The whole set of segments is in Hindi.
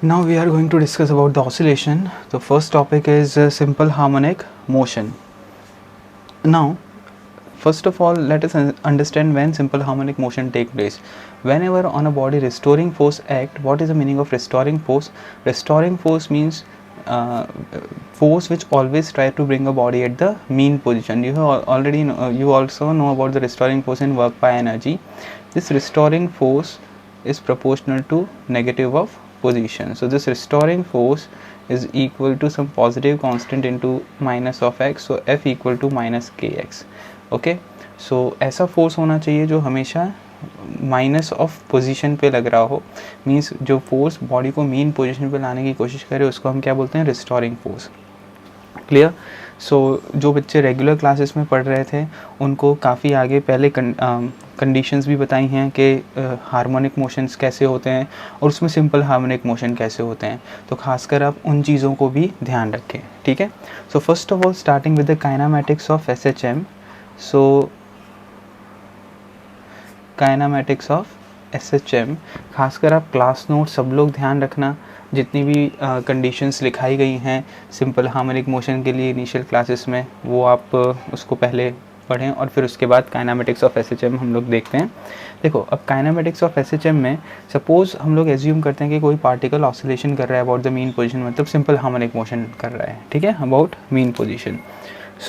Now we are going to discuss about the oscillation. The first topic is simple harmonic motion. Now, first of all, let us understand when simple harmonic motion take place. Whenever on a body restoring force act, what is the meaning of restoring force? Restoring force means force which always try to bring a body at the mean position. You have already you also know about the restoring force in work by energy. This restoring force is proportional to negative of position. So this restoring force is equal to some positive constant into minus of x, so F equal to minus kx. Okay, so ऐसा फोर्स होना चाहिए जो हमेशा माइनस ऑफ पोजीशन पे लग रहा हो, मींस जो फोर्स बॉडी को मीन पोजीशन पे लाने की कोशिश करे उसको हम क्या बोलते हैं, रिस्टोरिंग फोर्स. क्लियर. सो जो बच्चे रेगुलर क्लासेस में पढ़ रहे थे उनको काफ़ी आगे पहले कंडीशंस भी बताई हैं कि हार्मोनिक मोशंस कैसे होते हैं और उसमें सिंपल हार्मोनिक मोशन कैसे होते हैं, तो खासकर आप उन चीज़ों को भी ध्यान रखें. ठीक है. So first of all starting with the kinematics of SHM. So kinematics of SHM, खासकर आप क्लास नोट सब लोग ध्यान रखना. जितनी भी कंडीशंस लिखाई गई हैं सिंपल हार्मोनिक मोशन के लिए इनिशियल क्लासेस में, वो आप उसको पहले पढ़ें और फिर उसके बाद काइनामेटिक्स ऑफ SHM हम लोग देखते हैं. देखो, अब काइनामेटिक्स ऑफ SHM में सपोज हम लोग एज्यूम करते हैं कि कोई पार्टिकल ऑसिलेशन कर रहा है अबाउट द मीन पोजीशन, मतलब सिंपल हार्मोनिक मोशन कर रहा है. ठीक है, अबाउट मीन पोजीशन.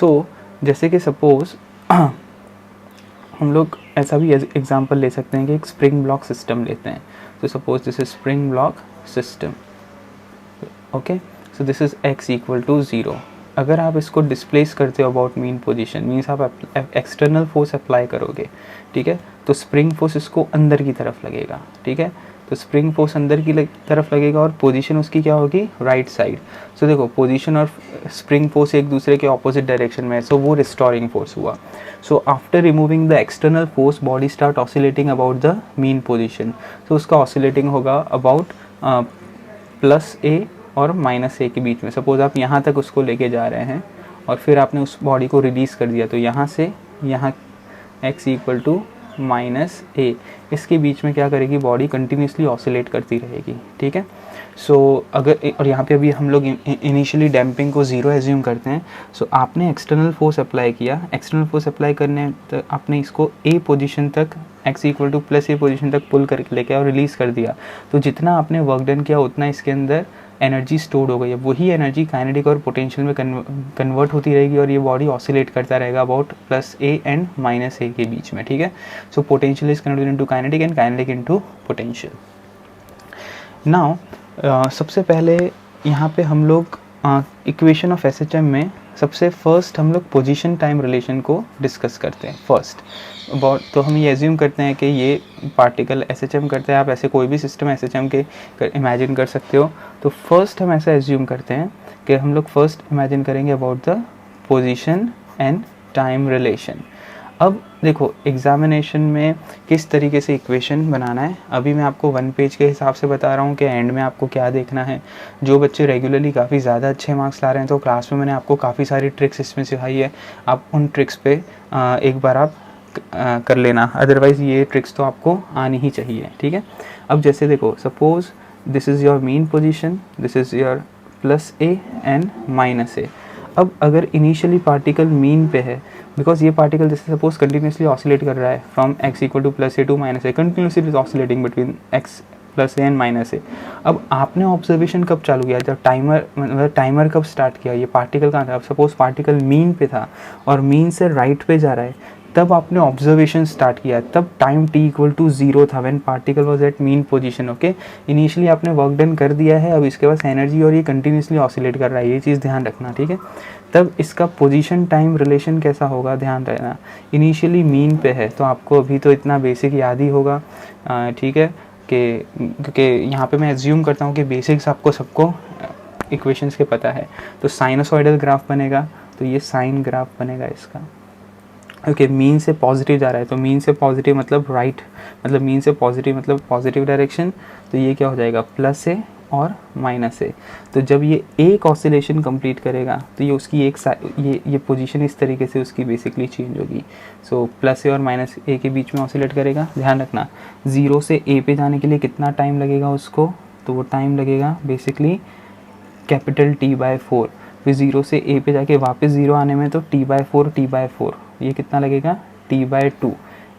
सो जैसे कि सपोज हम लोग ऐसा भी एग्जांपल ले सकते हैं कि एक स्प्रिंग ब्लॉक सिस्टम लेते हैं. तो suppose this is spring block system. Okay, so this is x equal to 0. अगर आप इसको डिस्प्लेस करते हो अबाउट मीन पोजीशन, मीन्स आप एक्सटर्नल फोर्स अप्लाई करोगे. ठीक है, तो स्प्रिंग फोर्स इसको अंदर की तरफ लगेगा. ठीक है, तो स्प्रिंग फोर्स अंदर की तरफ लगेगा और पोजीशन उसकी क्या होगी, राइट साइड. सो देखो, पोजीशन और स्प्रिंग फोर्स एक दूसरे के ऑपोजिट डायरेक्शन में है, सो वो रिस्टोरिंग फोर्स हुआ. So after removing the external force body start oscillating about the mean position. तो उसका ऑसिलेटिंग होगा अबाउट प्लस ए और माइनस ए के बीच में. सपोज आप यहाँ तक उसको लेके जा रहे हैं और फिर आपने उस बॉडी को रिलीज़ कर दिया, तो यहाँ से यहाँ x इक्वल टू माइनस ए, इसके बीच में क्या करेगी बॉडी, कंटिन्यूसली ऑसिलेट करती रहेगी. ठीक है. सो अगर और यहाँ पे अभी हम लोग इनिशियली डैम्पिंग को 0 एज्यूम करते हैं. सो आपने एक्सटर्नल फोर्स अप्लाई किया, एक्सटर्नल फोर्स अप्लाई करने तो आपने इसको ए पोजीशन तक x equal to plus A position तक पुल करके लेके और रिलीज़ कर दिया. तो जितना आपने वर्क डन किया उतना इसके अंदर एनर्जी स्टोर्ड हो गई है. वही एनर्जी काइनेटिक और पोटेंशियल में कन्वर्ट होती रहेगी और ये बॉडी ऑसिलेट करता रहेगा about plus A and minus A के बीच में. ठीक है. So potential is converted into kinetic and kinetic into potential. Now सबसे पहले यहाँ पे हम लोग इक्वेशन ऑफ SHM में सबसे फर्स्ट हम लोग पोजीशन टाइम रिलेशन को डिस्कस करते हैं फर्स्ट अबाउट. तो हम ये एज्यूम करते हैं कि ये पार्टिकल SHM करते हैं. आप ऐसे कोई भी सिस्टम SHM के इमेजिन कर सकते हो. तो फर्स्ट हम ऐसा एज्यूम करते हैं कि हम लोग फर्स्ट इमेजिन करेंगे about the position and time relation. अब देखो, एग्जामिनेशन में किस तरीके से इक्वेशन बनाना है अभी मैं आपको 1 पेज के हिसाब से बता रहा हूँ कि एंड में आपको क्या देखना है. जो बच्चे रेगुलरली काफ़ी ज़्यादा अच्छे मार्क्स ला रहे हैं, तो क्लास में मैंने आपको काफ़ी सारी ट्रिक्स इसमें सिखाई है. आप उन ट्रिक्स पे एक बार आप कर लेना, अदरवाइज़ ये ट्रिक्स तो आपको आनी ही चाहिए. ठीक है. अब जैसे देखो, suppose this is your mean position, this is your plus A and minus A. अब अगर इनिशियली पार्टिकल मीन पे है, बिकॉज ये पार्टिकल जैसे सपोज कंटिन्यूसली ऑसिलेट कर रहा है from x equal to plus A to minus A, continuously oscillating between x plus A and minus A. अब आपने ऑब्जर्वेशन कब चालू किया, जब टाइमर कब स्टार्ट किया, ये पार्टिकल कहाँ था. अब सपोज पार्टिकल मीन पे था और मीन से राइट पे जा रहा है, तब आपने ऑब्जर्वेशन स्टार्ट किया, तब टाइम t इक्वल टू 0 था when particle was at mean position. Okay, initially आपने वर्क डन कर दिया है, अब इसके पास एनर्जी और ये कंटिन्यूसली ऑसिलेट कर रहा है, ये चीज़ ध्यान रखना. ठीक है. तब इसका पोजीशन टाइम रिलेशन कैसा होगा, ध्यान रखना. इनिशियली मीन पे है, तो आपको अभी तो इतना बेसिक याद ही होगा. ठीक है, कि क्योंकि यहाँ पे मैं एज्यूम करता हूँ कि बेसिक्स आपको सबको इक्वेशंस के पता है. तो साइनोसॉइडल ग्राफ बनेगा, तो ये साइन ग्राफ बनेगा इसका. ओके, मीन से पॉजिटिव जा रहा है, तो मीन से पॉजिटिव मतलब राइट, मतलब मीन से पॉजिटिव मतलब पॉजिटिव डायरेक्शन. तो ये क्या हो जाएगा, प्लस ए और माइनस ए. तो जब ये एक ऑसिलेशन कंप्लीट करेगा तो ये उसकी एक ये पोजीशन इस तरीके से उसकी बेसिकली चेंज होगी. सो प्लस ए और माइनस ए के बीच में ऑसिलेट करेगा. ध्यान रखना, 0 से ए पे जाने के लिए कितना टाइम लगेगा उसको, तो वो टाइम लगेगा बेसिकली कैपिटल T/4। फिर 0 से A पे जाके वापस 0 आने में तो T/4 ये कितना लगेगा T/2,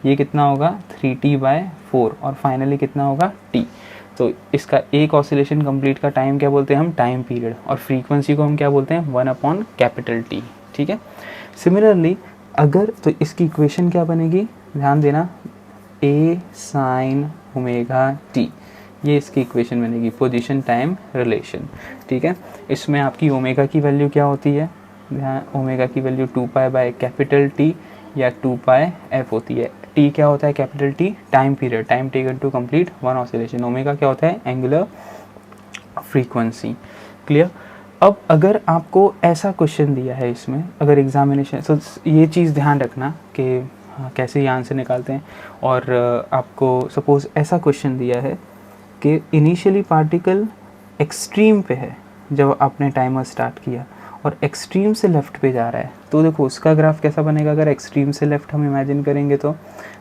ये कितना होगा 3T/4 और फाइनली कितना होगा T। तो इसका एक ऑसिलेशन कंप्लीट का टाइम क्या बोलते हैं हम, टाइम पीरियड, और फ्रीक्वेंसी को हम क्या बोलते हैं 1/T। ठीक है। सिमिलरली अगर तो इसकी इक्वेशन क्या बनेगी, ध्यान देना, A sin ओमेगा t, ये इसकी इक्वेशन बनेगी, पोजीशन टाइम रिलेशन। ठीक है। इसमें आपकी ओमेगा की वैल्यू क्या होती है, ओमेगा की वैल्यू 2π/T या 2πf होती है। t क्या होता है, capital T time period, time taken to complete one oscillation. Omega क्या होता है, एंगुलर फ्रीक्वेंसी। क्लियर। अब अगर आपको ऐसा क्वेश्चन दिया है इसमें, अगर एग्जामिनेशन, तो ये चीज़ ध्यान रखना कि कैसे ये आंसर निकालते हैं। और आपको सपोज़ ऐसा क्वेश्चन दिया है कि इनिशियली पार्टिकल एक्सट्रीम पे है जब आपने टाइमर स्टार्ट किया और एक्सट्रीम से लेफ़्ट पे जा रहा है, तो देखो उसका ग्राफ कैसा बनेगा। अगर एक्सट्रीम से लेफ़्ट हम इमेजिन करेंगे, तो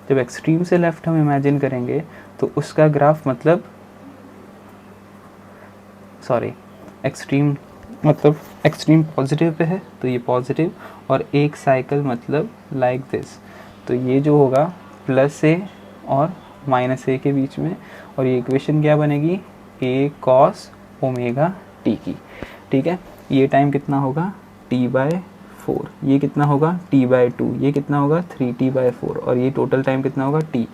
जब एक्सट्रीम से लेफ़्ट हम इमेजिन करेंगे तो उसका ग्राफ मतलब एक्सट्रीम पॉजिटिव पे है तो ये पॉजिटिव, और एक साइकिल मतलब लाइक दिस, तो ये जो होगा +a और -a के बीच में, और ये इक्वेशन क्या बनेगी, a cos ओमेगा t की। ठीक है। ये टाइम कितना होगा T/4, ये कितना होगा T/2, ये कितना होगा 3T/4, और ये टोटल टाइम कितना होगा T।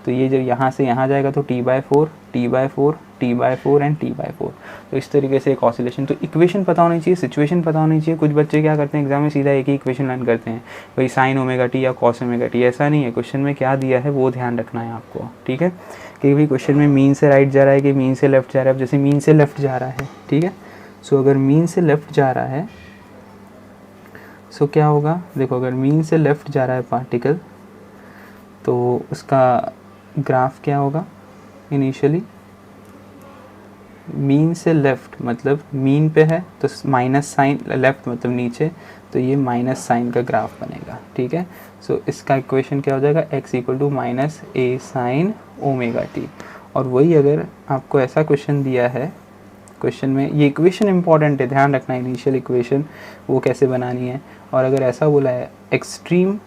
तो ये जब यहाँ से यहाँ जाएगा तो T/4 T/4 T/4 and T/4। तो इस तरीके से एक ऑसिलेशन। तो इक्वेशन पता होनी चाहिए, सिचुएशन पता होनी चाहिए। कुछ बच्चे क्या करते हैं एग्जाम में, सीधा एक ही इक्वेशन लर्न करते हैं, भाई साइन ओमेगा टी या कॉस ओमेगा टी। ऐसा नहीं है, क्वेश्चन में क्या दिया है वो ध्यान रखना है आपको। ठीक है। कि भाई क्वेश्चन में मीन से राइट जा रहा है कि मीन से लेफ्ट जा रहा है। जैसे मीन से लेफ्ट जा रहा है, ठीक है, सो अगर मीन से लेफ्ट जा रहा है, सो क्या होगा, देखो अगर मीन से लेफ्ट जा रहा है पार्टिकल तो उसका ग्राफ क्या होगा, इनिशियली मीन से लेफ़्ट मतलब मीन पे है तो माइनस साइन, लेफ़्ट मतलब नीचे, तो ये माइनस साइन का ग्राफ बनेगा। ठीक है। सो इसका इक्वेशन क्या हो जाएगा, x = -a sin omega t। और वही अगर आपको ऐसा क्वेश्चन दिया है, क्वेश्चन में ये इक्वेशन इंपॉर्टेंट है, ध्यान रखना इनिशियल इक्वेशन वो कैसे बनानी है। और अगर ऐसा बोला है एक्सट्रीम,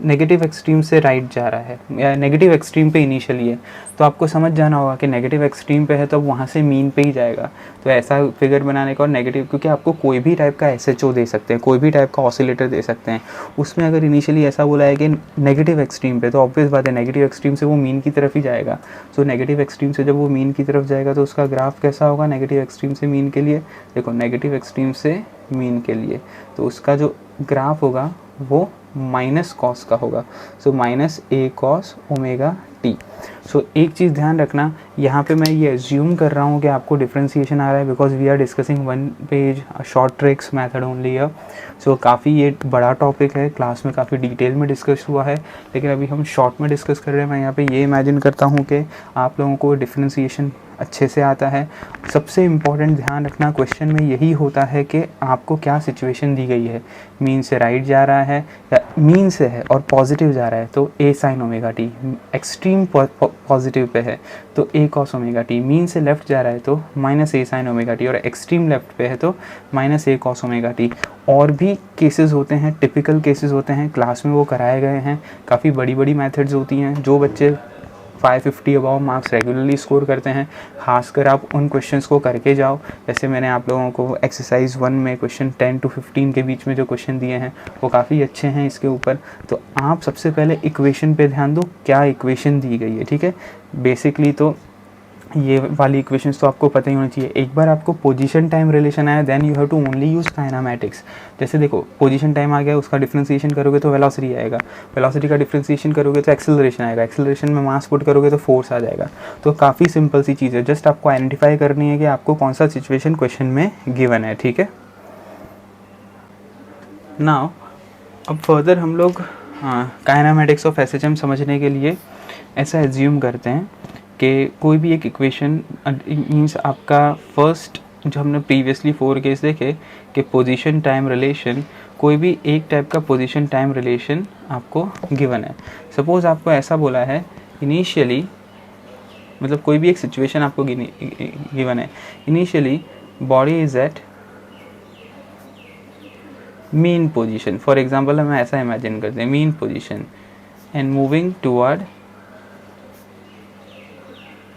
नेगेटिव एक्सट्रीम से राइट जा रहा है या नेगेटिव एक्सट्रीम पे इनिशियली है, तो आपको समझ जाना होगा कि नेगेटिव एक्सट्रीम पे है तो अब वहाँ से मीन पे ही जाएगा। तो ऐसा फिगर बनाने का, और नेगेटिव, क्योंकि आपको कोई भी टाइप का SHO दे सकते हैं, कोई भी टाइप का ऑसिलेटर दे सकते हैं, उसमें अगर इनिशियली ऐसा बोला है कि नेगेटिव एक्सट्रीम पे, तो ऑब्वियस बात है नेगेटिव एक्सट्रीम से वो मीन की तरफ ही जाएगा। सो नेगेटिव एक्सट्रीम से जब वो मीन की तरफ जाएगा तो उसका ग्राफ कैसा होगा, नेगेटिव एक्सट्रीम से मीन के लिए, देखो नेगेटिव एक्सट्रीम से मीन के लिए, तो उसका जो ग्राफ होगा वो माइनस कॉस का होगा। सो -a cos ओमेगा t। सो एक चीज़ ध्यान रखना, यहाँ पे मैं ये एज्यूम कर रहा हूँ कि आपको डिफ्रेंसिएशन आ रहा है, because we are discussing one page short tricks method only है। सो काफ़ी ये बड़ा टॉपिक है, क्लास में काफ़ी डिटेल में डिस्कस हुआ है, लेकिन अभी हम शॉर्ट में डिस्कस कर रहे हैं। मैं यहाँ पे ये इमेजिन करता हूँ कि आप लोगों को डिफ्रेंसिएशन अच्छे से आता है। सबसे इम्पॉर्टेंट ध्यान रखना क्वेश्चन में यही होता है कि आपको क्या सिचुएशन दी गई है, मीन से राइट जा रहा है या मीन से है और पॉजिटिव जा रहा है तो a sin omega T, extreme positive pay है तो a cos omega T, mean से लेफ्ट जा रहा है तो -a sin ओमेगा टी, और एक्सट्रीम लेफ्ट पे है तो -a cos ओमेगा टी। और भी केसेस होते हैं, टिपिकल केसेस होते हैं, क्लास में वो कराए गए हैं। काफ़ी बड़ी बड़ी मेथड्स होती हैं। जो बच्चे 550 अबाव मार्क्स रेगुलरली स्कोर करते हैं, खासकर आप उन क्वेश्चंस को करके जाओ। जैसे मैंने आप लोगों को एक्सरसाइज 1 में क्वेश्चन 10 to 15 के बीच में जो क्वेश्चन दिए हैं वो काफ़ी अच्छे हैं इसके ऊपर। तो आप सबसे पहले इक्वेशन पे ध्यान दो, क्या इक्वेशन दी गई है। ठीक है। बेसिकली तो ये वाली इक्वेशंस तो आपको पता ही होनी चाहिए। एक बार आपको पोजीशन टाइम रिलेशन आया, then you have to only use kinematics. जैसे देखो पोजीशन टाइम आ गया, उसका डिफ्रेंसिएशन करोगे तो वेलोसिटी आएगा, वेलोसिटी का डिफ्रेंसिएशन करोगे तो एक्सेलरेशन आएगा, एक्सेलरेशन में मास पुट करोगे तो फोर्स आ जाएगा। तो काफ़ी सिंपल सी चीज़ है, जस्ट आपको आइडेंटिफाई करनी है कि आपको कौन सा सिचुएशन क्वेश्चन में गिवन है। ठीक है। नाउ अब फर्दर हम लोग काइनेमैटिक्स ऑफ SHM समझने के लिए ऐसा एज्यूम करते हैं कि कोई भी एक इक्वेशन मीन्स आपका फर्स्ट, जो हमने प्रीवियसली 4 केस देखे कि पोजीशन टाइम रिलेशन, कोई भी एक टाइप का पोजीशन टाइम रिलेशन आपको गिवन है। सपोज़ आपको ऐसा बोला है इनिशियली मतलब कोई भी एक सिचुएशन आपको गिवन है, initially body is at mean position, for example हम ऐसा इमेजिन करते हैं mean position and moving toward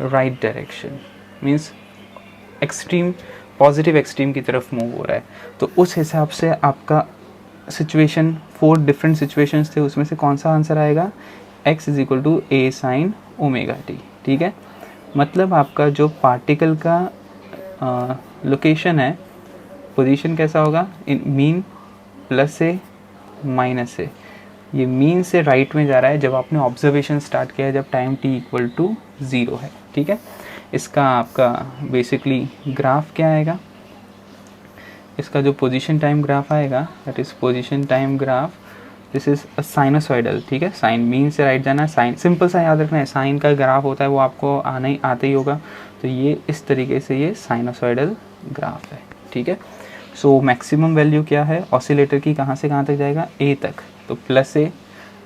right direction, means extreme positive extreme की तरफ मूव हो रहा है। तो उस हिसाब से आपका सिचुएशन 4 डिफरेंट सिचुएशंस थे, उसमें से कौन सा आंसर आएगा, x is equal to A sine omega T. ठीक है, मतलब आपका जो पार्टिकल का लोकेशन है, पोजीशन कैसा होगा, इन मीन प्लस से माइनस से, ये मीन से राइट में जा रहा है जब आपने ऑब्जर्वेशन स्टार्ट किया है, जब टाइम t इक्वल टू 0 है। ठीक है, इसका आपका बेसिकली ग्राफ क्या आएगा, इसका जो पोजीशन टाइम ग्राफ आएगा that is position time graph, this is a sinusoidal. ठीक है, साइन मीन से राइट जाना है, साइन सिंपल सा याद रखना है, साइन का ग्राफ होता है वो आपको आते ही होगा। तो ये इस तरीके से ये साइनोसॉइडल ग्राफ है। ठीक है, सो मैक्सिमम वैल्यू क्या है ऑसिलेटर की, कहाँ से कहाँ तक जाएगा, ए तक, तो प्लस ए,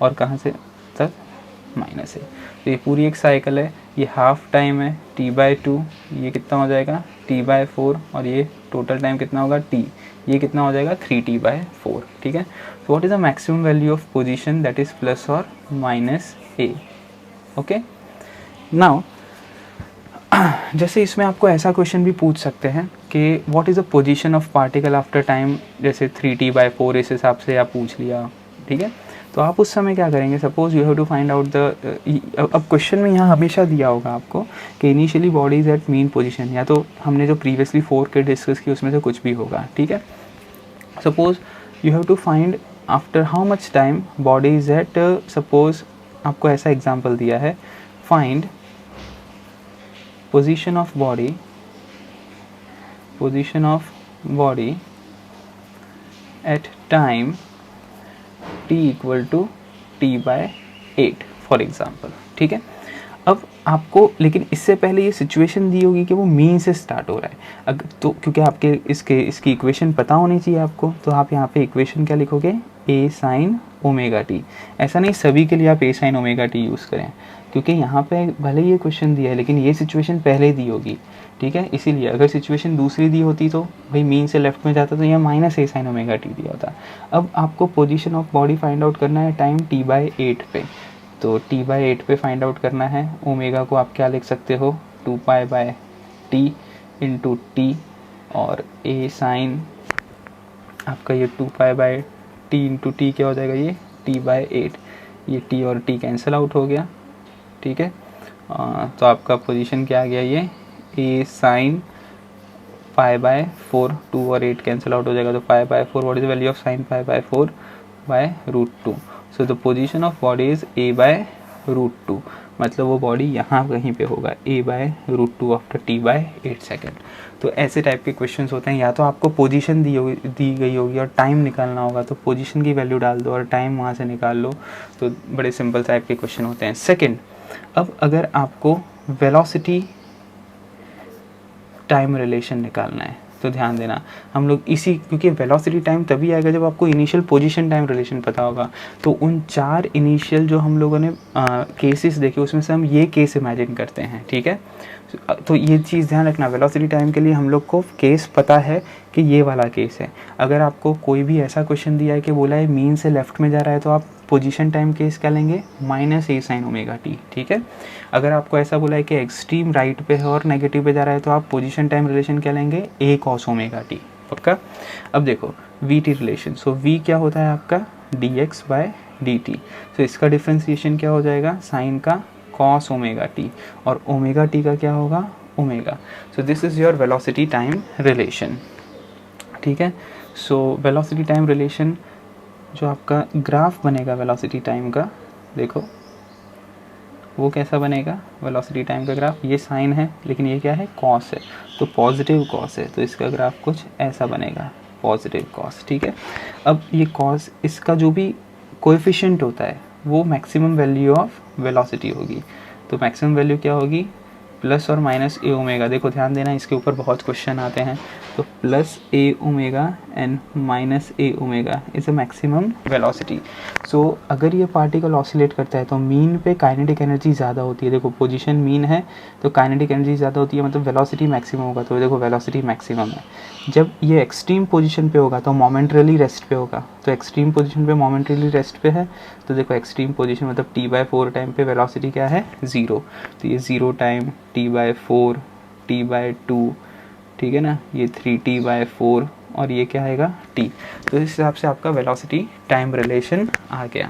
और कहाँ से तक, माइनस ए। तो ये पूरी एक साइकिल है, ये हाफ टाइम है t/2, ये कितना हो जाएगा t/4, और ये टोटल टाइम कितना होगा t, ये कितना हो जाएगा 3t/4। ठीक है, so what is the maximum value of position, that is plus और माइनस ए। ओके, नाउ जैसे इसमें आपको ऐसा क्वेश्चन भी पूछ सकते हैं कि what is the position of particle after time, जैसे 3t/4 इस हिसाब से आप पूछ लिया। ठीक है, तो आप उस समय क्या करेंगे, suppose you have to find out the, अब क्वेश्चन में यहाँ हमेशा दिया होगा आपको कि initially body is at mean position, या तो हमने जो प्रीवियसली 4 के डिस्कस की उसमें से कुछ भी होगा। ठीक है, suppose you have to find after how much time body is at, suppose आपको ऐसा एग्जाम्पल दिया है, find position of body at time t equal to t/8 for example. ठीक है, अब आपको लेकिन इससे पहले ये सिचुएशन दी होगी कि वो मीन से स्टार्ट हो रहा है, अगर तो क्योंकि आपके इसकी इक्वेशन पता होनी चाहिए आपको, तो आप यहाँ पे इक्वेशन क्या लिखोगे, ए साइन ओमेगा टी। ऐसा नहीं सभी के लिए आप ए साइन ओमेगा टी यूज़ करें, क्योंकि यहाँ पे भले ये क्वेश्चन दिया है लेकिन ये सिचुएशन पहले दी होगी। ठीक है, इसीलिए अगर सिचुएशन दूसरी दी होती तो भाई मीन से लेफ्ट में जाता तो यहाँ माइनस ए साइन ओमेगा टी दिया होता। अब आपको position of body find out करना है टाइम t/8 पे, तो t/8 पे फाइंड आउट करना है। ओमेगा को आप क्या लिख सकते हो, 2π/t इंटू टी, और ए साइन आपका ये 2π/t इंटू टी क्या हो जाएगा, ये t/8, ये t और t कैंसिल आउट हो गया। ठीक है, तो आपका पोजीशन क्या आ गया, ये a साइन π/4, 2 और 8 कैंसिल आउट हो जाएगा, तो π/4, what is the value of sine π/4/√2। So the position of body is a/√2, मतलब वो बॉडी यहाँ कहीं पे होगा, a/√2 आफ्टर t/8 सेकेंड। तो ऐसे टाइप के क्वेश्चंस होते हैं, या तो आपको पोजीशन दी गई होगी और टाइम निकालना होगा, तो पोजीशन की वैल्यू डाल दो और टाइम वहाँ से निकाल लो, तो बड़े सिंपल टाइप के क्वेश्चन होते हैं। सेकेंड, अब अगर आपको वेलोसिटी टाइम रिलेशन निकालना है तो ध्यान देना, हम लोग इसी, क्योंकि वेलोसिटी टाइम तभी आएगा जब आपको इनिशियल पोजीशन टाइम रिलेशन पता होगा। तो उन 4 इनिशियल जो हम लोगों ने केसेस देखे उसमें से हम ये केस इमेजिन करते हैं। ठीक है, तो ये चीज़ ध्यान रखना, वेलोसिटी टाइम के लिए हम लोग को केस पता है कि ये वाला केस है। अगर आपको कोई भी ऐसा क्वेश्चन दिया है कि बोला है मीन से लेफ्ट में जा रहा है, तो आप पोजीशन टाइम केस क्या लेंगे, माइनस ए साइन ओमेगा टी। ठीक है, अगर आपको ऐसा बोला है कि एक्सट्रीम राइट पे है और नेगेटिव पे जा रहा है, तो आप पोजीशन टाइम रिलेशन क्या लेंगे, ए कॉस ओमेगा टी। पक्का। अब देखो V T relation, so V क्या होता है आपका dx/dt, सो इसका डिफ्रेंसिएशन क्या हो जाएगा, साइन का कॉस ओमेगा टी, और ओमेगा टी का क्या होगा, omega. So this is your velocity time relation. ठीक है, सो वेलोसिटी टाइम रिलेशन जो आपका ग्राफ बनेगा वेलोसिटी टाइम का, देखो वो कैसा बनेगा, वेलोसिटी टाइम का ग्राफ, ये साइन है लेकिन ये क्या है, कॉस है, तो पॉजिटिव कॉस है, तो इसका ग्राफ कुछ ऐसा बनेगा, पॉजिटिव कॉस। ठीक है, अब ये कॉस, इसका जो भी कोएफिशिएंट होता है वो मैक्सिमम वैल्यू ऑफ वेलोसिटी होगी, तो मैक्सिमम वैल्यू क्या होगी, प्लस और माइनस ए ओमेगा। देखो ध्यान देना, इसके ऊपर बहुत क्वेश्चन आते हैं, So plus a omega and minus a omega is a maximum velocity. So अगर ये पार्टिकल ऑसिलेट करता है तो मीन पे काइनेटिक एनर्जी ज़्यादा होती है. देखो पोजीशन मीन है तो काइनेटिक एनर्जी ज़्यादा होती है, मतलब वेलोसिटी मैक्सिमम होगा. तो देखो वेलोसिटी मैक्सिमम है. जब ये एक्सट्रीम पोजीशन पे होगा तो मोमेंटरली रेस्ट पे होगा. तो एक्सट्रीम पोजीशन पे मोमेंटरली रेस्ट पे है. तो देखो एक्सट्रीम पोजीशन मतलब t/4 टाइम पे वेलोसिटी क्या है 0. तो ये 0 टाइम t/4 t/2, ठीक है ना, ये 3t/4 और ये क्या आएगा t. तो इस हिसाब से आपका वेलोसिटी टाइम रिलेशन आ गया.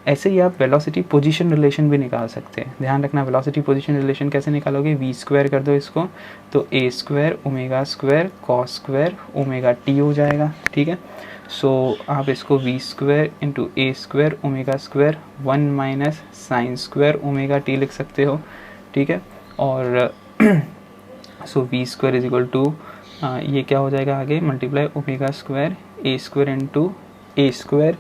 ऐसे ही आप वेलोसिटी पोजीशन रिलेशन भी निकाल सकते हैं. ध्यान रखना वेलोसिटी पोजीशन रिलेशन कैसे निकालोगे, v² कर दो इसको तो a² omega square cos square omega t हो जाएगा. ठीक है, सो आप इसको v² into a² omega square 1 minus sine square omega t लिख सकते हो. ठीक है, और सो v² इज इक्वल टू ये क्या हो जाएगा आगे multiply omega square a² into a²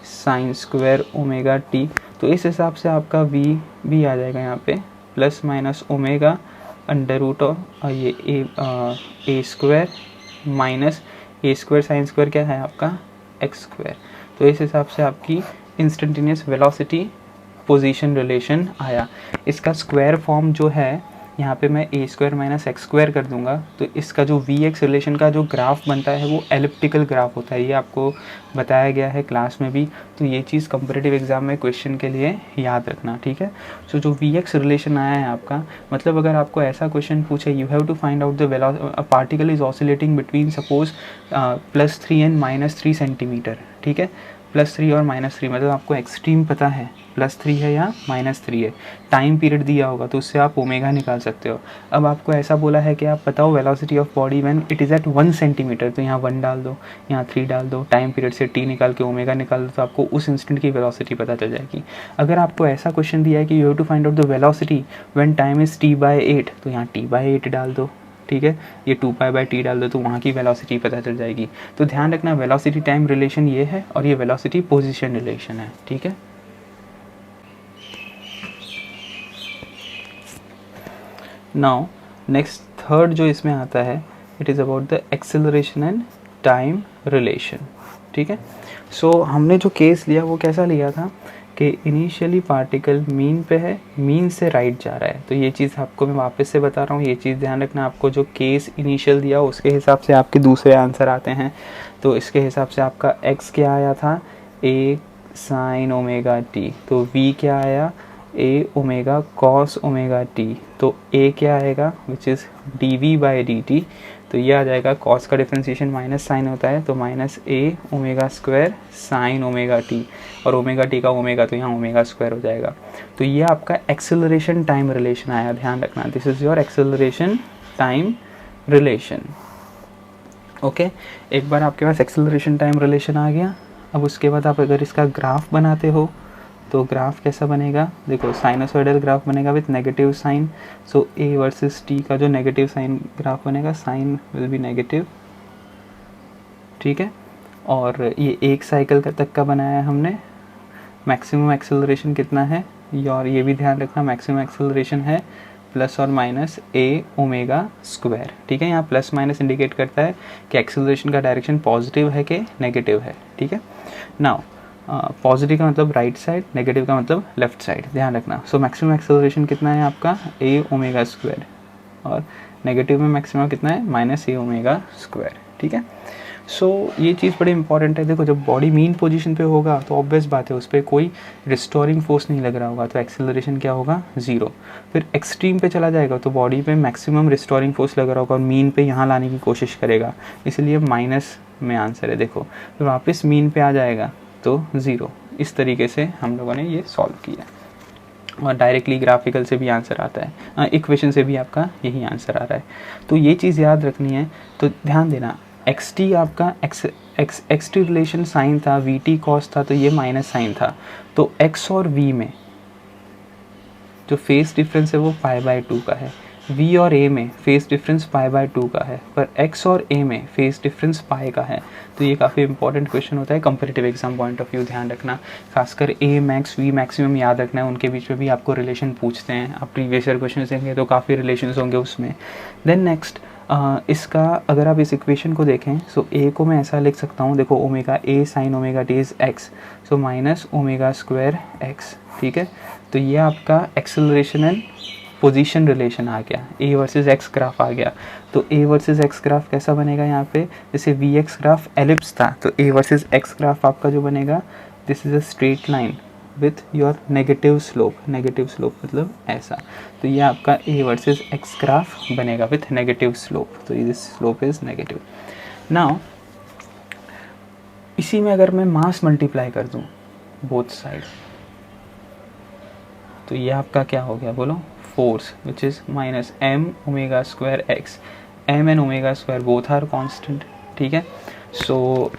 sign square omega t. तो इस हिसाब से आपका v भी आ जाएगा यहाँ पे plus minus omega under root और ये a² minus a² sine square क्या है आपका x². तो इस हिसाब से आपकी इंस्टेंटेनियस वेलोसिटी पोजीशन रिलेशन आया. इसका स्क्वायर फॉर्म जो है यहाँ पे मैं a² माइनस x² कर दूंगा तो इसका जो vx रिलेशन का जो ग्राफ बनता है वो एलिप्टिकल ग्राफ होता है. ये आपको बताया गया है क्लास में भी. तो ये चीज़ कंपैरेटिव एग्जाम में क्वेश्चन के लिए याद रखना. ठीक है, सो जो vx रिलेशन आया है आपका, मतलब अगर आपको ऐसा क्वेश्चन पूछे you have to find out the particle is oscillating between suppose +3 and -3 centimetre. ठीक है, +3 और -3 मतलब आपको एक्सट्रीम पता है +3 है या -3 है. टाइम पीरियड दिया होगा तो उससे आप ओमेगा निकाल सकते हो. अब आपको ऐसा बोला है कि आप बताओ velocity of body when it is at 1 centimetre. तो यहाँ 1 डाल दो, यहाँ 3 डाल दो, टाइम पीरियड से t निकाल के ओमेगा निकाल दो तो आपको उस इंस्टेंट की वेलोसिटी पता चल जाएगी. अगर आपको ऐसा क्वेश्चन दिया है कि you have to find out the velocity when time is t/8 तो यहाँ t/8 डाल दो. ठीक है, ये 2π/t डाल दो तो वहाँ की वेलोसिटी पता चल जाएगी. तो ध्यान रखना वेलोसिटी टाइम रिलेशन ये है और ये वेलोसिटी पोजीशन रिलेशन है. ठीक है, नाउ नेक्स्ट थर्ड जो इसमें आता है it is about the acceleration and time relation. ठीक है, सो हमने जो केस लिया वो कैसा लिया था कि इनिशियली पार्टिकल मीन पे है, मीन से राइट जा रहा है. तो ये चीज़ आपको मैं वापस से बता रहा हूँ, ये चीज़ ध्यान रखना. आपको जो केस इनिशियल दिया उसके हिसाब से आपके दूसरे आंसर आते हैं. तो इसके हिसाब से आपका x क्या आया था a साइन ओमेगा t. तो v क्या आया a omega cos omega t. तो a क्या आएगा विच इज़ dv/dt. तो ये आ जाएगा कॉस का डिफ्रेंसिएशन माइनस साइन होता है तो minus a omega square sine omega t और ओमेगा t का ओमेगा तो यहाँ ओमेगा स्क्वायर हो जाएगा. तो ये आपका एक्सेलरेशन टाइम रिलेशन आया. ध्यान रखना this is your acceleration time relation. Okay, एक बार आपके पास एक्सेलरेशन टाइम रिलेशन आ गया. अब उसके बाद आप अगर इसका ग्राफ बनाते हो तो ग्राफ कैसा बनेगा, देखो साइनोसॉइडल ग्राफ बनेगा with negative sign. So a versus t का जो नेगेटिव साइन ग्राफ बनेगा, साइन विल बी नेगेटिव. ठीक है, और ये एक साइकिल तक का बनाया है हमने. मैक्सिमम एक्सेलरेशन कितना है और ये भी ध्यान रखना मैक्सिमम एक्सेलरेशन है प्लस और माइनस a ओमेगा स्क्वायर. ठीक है, यहाँ प्लस माइनस इंडिकेट करता है कि एक्सेलरेशन का डायरेक्शन पॉजिटिव है कि नेगेटिव है. ठीक है, नाउ पॉजिटिव का मतलब राइट साइड, नेगेटिव का मतलब लेफ्ट साइड. ध्यान रखना. सो मैक्सिमम एक्सेलरेशन कितना है आपका a ओमेगा स्क्वायर और नेगेटिव में मैक्सिमम कितना है -a ओमेगा स्क्वायर. ठीक है, सो ये चीज़ बड़ी इंपॉर्टेंट है. देखो जब बॉडी मीन पोजीशन पे होगा तो ऑब्वियस बात है उस पर कोई रिस्टोरिंग फोर्स नहीं लग रहा होगा तो एक्सेलरेशन क्या होगा 0. फिर एक्सट्रीम पे चला जाएगा तो बॉडी पे मैक्सिमम रिस्टोरिंग फोर्स लग रहा होगा और मीन पे यहाँ लाने की कोशिश करेगा, इसलिए माइनस में आंसर है. देखो फिर वापस मीन पे आ जाएगा तो 0. इस तरीके से हम लोगों ने ये सॉल्व किया और डायरेक्टली ग्राफिकल से भी आंसर आता है, इक्वेशन से भी आपका यही आंसर आ रहा है. तो ये चीज़ याद रखनी है. तो ध्यान देना xt आपका xt रिलेशन साइन था, vt कॉस था, तो ये माइनस साइन था. तो x और v में जो फेस डिफरेंस है वो π/2 का है. v और a में फेस डिफरेंस π/2 का है, पर x और a में फेस डिफरेंस पाई का है. तो ये काफ़ी इंपॉर्टेंट क्वेश्चन होता है comparative exam point of view. ध्यान रखना खासकर a मैक्स v मैक्सिमम याद रखना है, उनके बीच में भी आपको रिलेशन पूछते हैं. आप प्रीवियस ईयर क्वेश्चन देंगे तो काफ़ी रिलेशन होंगे उसमें. देन नेक्स्ट इसका अगर आप इस इक्वेशन को देखें, सो ए को मैं ऐसा लिख सकता हूँ, देखो omega A sine omega T is x, so minus omega square x, ठीक है। तो ये आपका एक्सेलरेशन एंड पोजीशन रिलेशन आ गया, ए वर्सेस एक्स ग्राफ आ गया। तो ए वर्सेस एक्स ग्राफ कैसा बनेगा यहाँ पे, जैसे वी एक्स ग्राफ एलिप्स था, तो ए वर्सेस एक्स ग्राफ आपका जो बनेगा, this is a straight line with your negative slope मतलब ऐसा। तो ये आपका ए वर्सेस एक्स ग्राफ बनेगा विथ नेगेटिव स्लोप, तो this slope is negative. Now इसी में अगर मैं मास मल्टीप्लाई कर दूँ बोथ साइड, तो ये आपका क्या हो गया बोलो, force which is minus M omega square X, M and omega square both are constant, ठीक है। So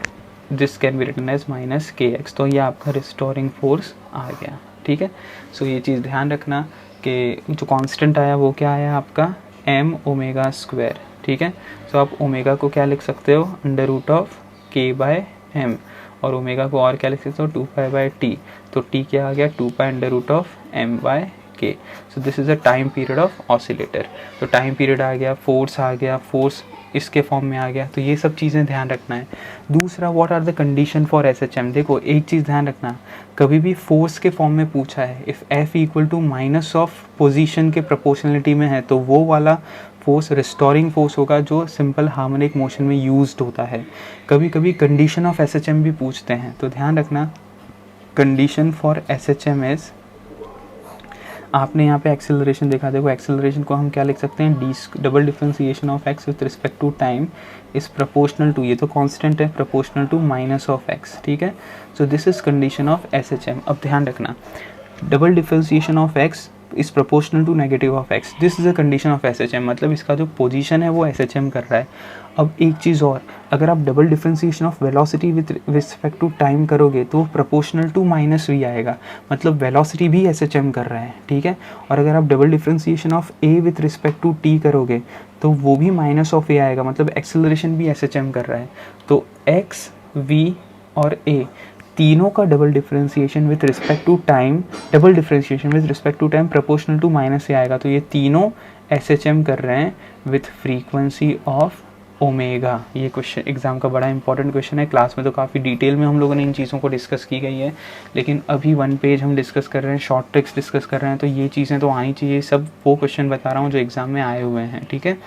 this can be written as minus K X, तो ये आपका रिस्टोरिंग फोर्स आ गया, ठीक है। सो ये चीज़ ध्यान रखना कि जो कांस्टेंट आया वो क्या आया आपका, एम ओमेगा स्क्वायर, ठीक है। सो आप ओमेगा को क्या लिख सकते हो, अंडर रूट ऑफ के बाय एम, और ओमेगा को और क्या लिख सकते हो, 2 बाय टी, तो टी क्या आ गया, 2 under root of M by K. So this is a time period of oscillator, तो टाइम पीरियड आ गया, फोर्स आ गया, फोर्स इसके फॉर्म में आ गया, तो ये सब चीज़ें ध्यान रखना है। दूसरा, what are the condition for SHM, देखो एक चीज़ ध्यान रखना, कभी भी फोर्स के फॉर्म में पूछा है, if F equal to minus of position के प्रोपोर्शनलिटी में है, तो वो वाला फोर्स रिस्टोरिंग फोर्स होगा जो सिंपल हार्मोनिक मोशन में यूज्ड होता है। कभी कभी कंडीशन ऑफ एसएचएम भी पूछते हैं, तो ध्यान रखना कंडीशन फॉर एसएचएम इज, आपने यहाँ पे एक्सेलरेशन देखा, देखो एक्सेलरेशन को हम क्या लिख सकते हैं, D double differentiation of X with respect to time is proportional to, ये तो कांस्टेंट है, proportional to minus of X, ठीक है। So this is condition of SHM. अब ध्यान रखना, double differentiation of X is proportional to negative of X, this is a condition of SHM, मतलब इसका जो पोजीशन है वो एसएचएम कर रहा है। अब एक चीज़ और, अगर आप double differentiation of velocity with respect to time करोगे तो प्रोपोर्शनल टू माइनस वी आएगा, मतलब वेलोसिटी भी एसएचएम कर रहा है, ठीक है। और अगर आप double differentiation of A with respect to T करोगे तो वो भी माइनस ऑफ ए आएगा, मतलब एक्सेलरेशन भी एसएचएम कर रहा है। तो एक्स, वी और ए तीनों का double differentiation with respect to time, double differentiation with respect to time proportional to minus से आएगा, तो ये तीनों एसएचएम कर रहे हैं विथ फ्रीक्वेंसी ऑफ ओमेगा। ये क्वेश्चन एग्जाम का बड़ा इंपॉर्टेंट क्वेश्चन है, क्लास में तो काफ़ी डिटेल में हम लोगों ने इन चीज़ों को डिस्कस की गई है, लेकिन अभी 1 पेज हम डिस्कस कर रहे हैं, शॉर्ट ट्रिक्स डिस्कस कर रहे हैं, तो ये चीज़ें तो आनी चाहिए, सब वो क्वेश्चन बता रहा हूँ जो एग्ज़ाम में आए हुए हैं, ठीक है।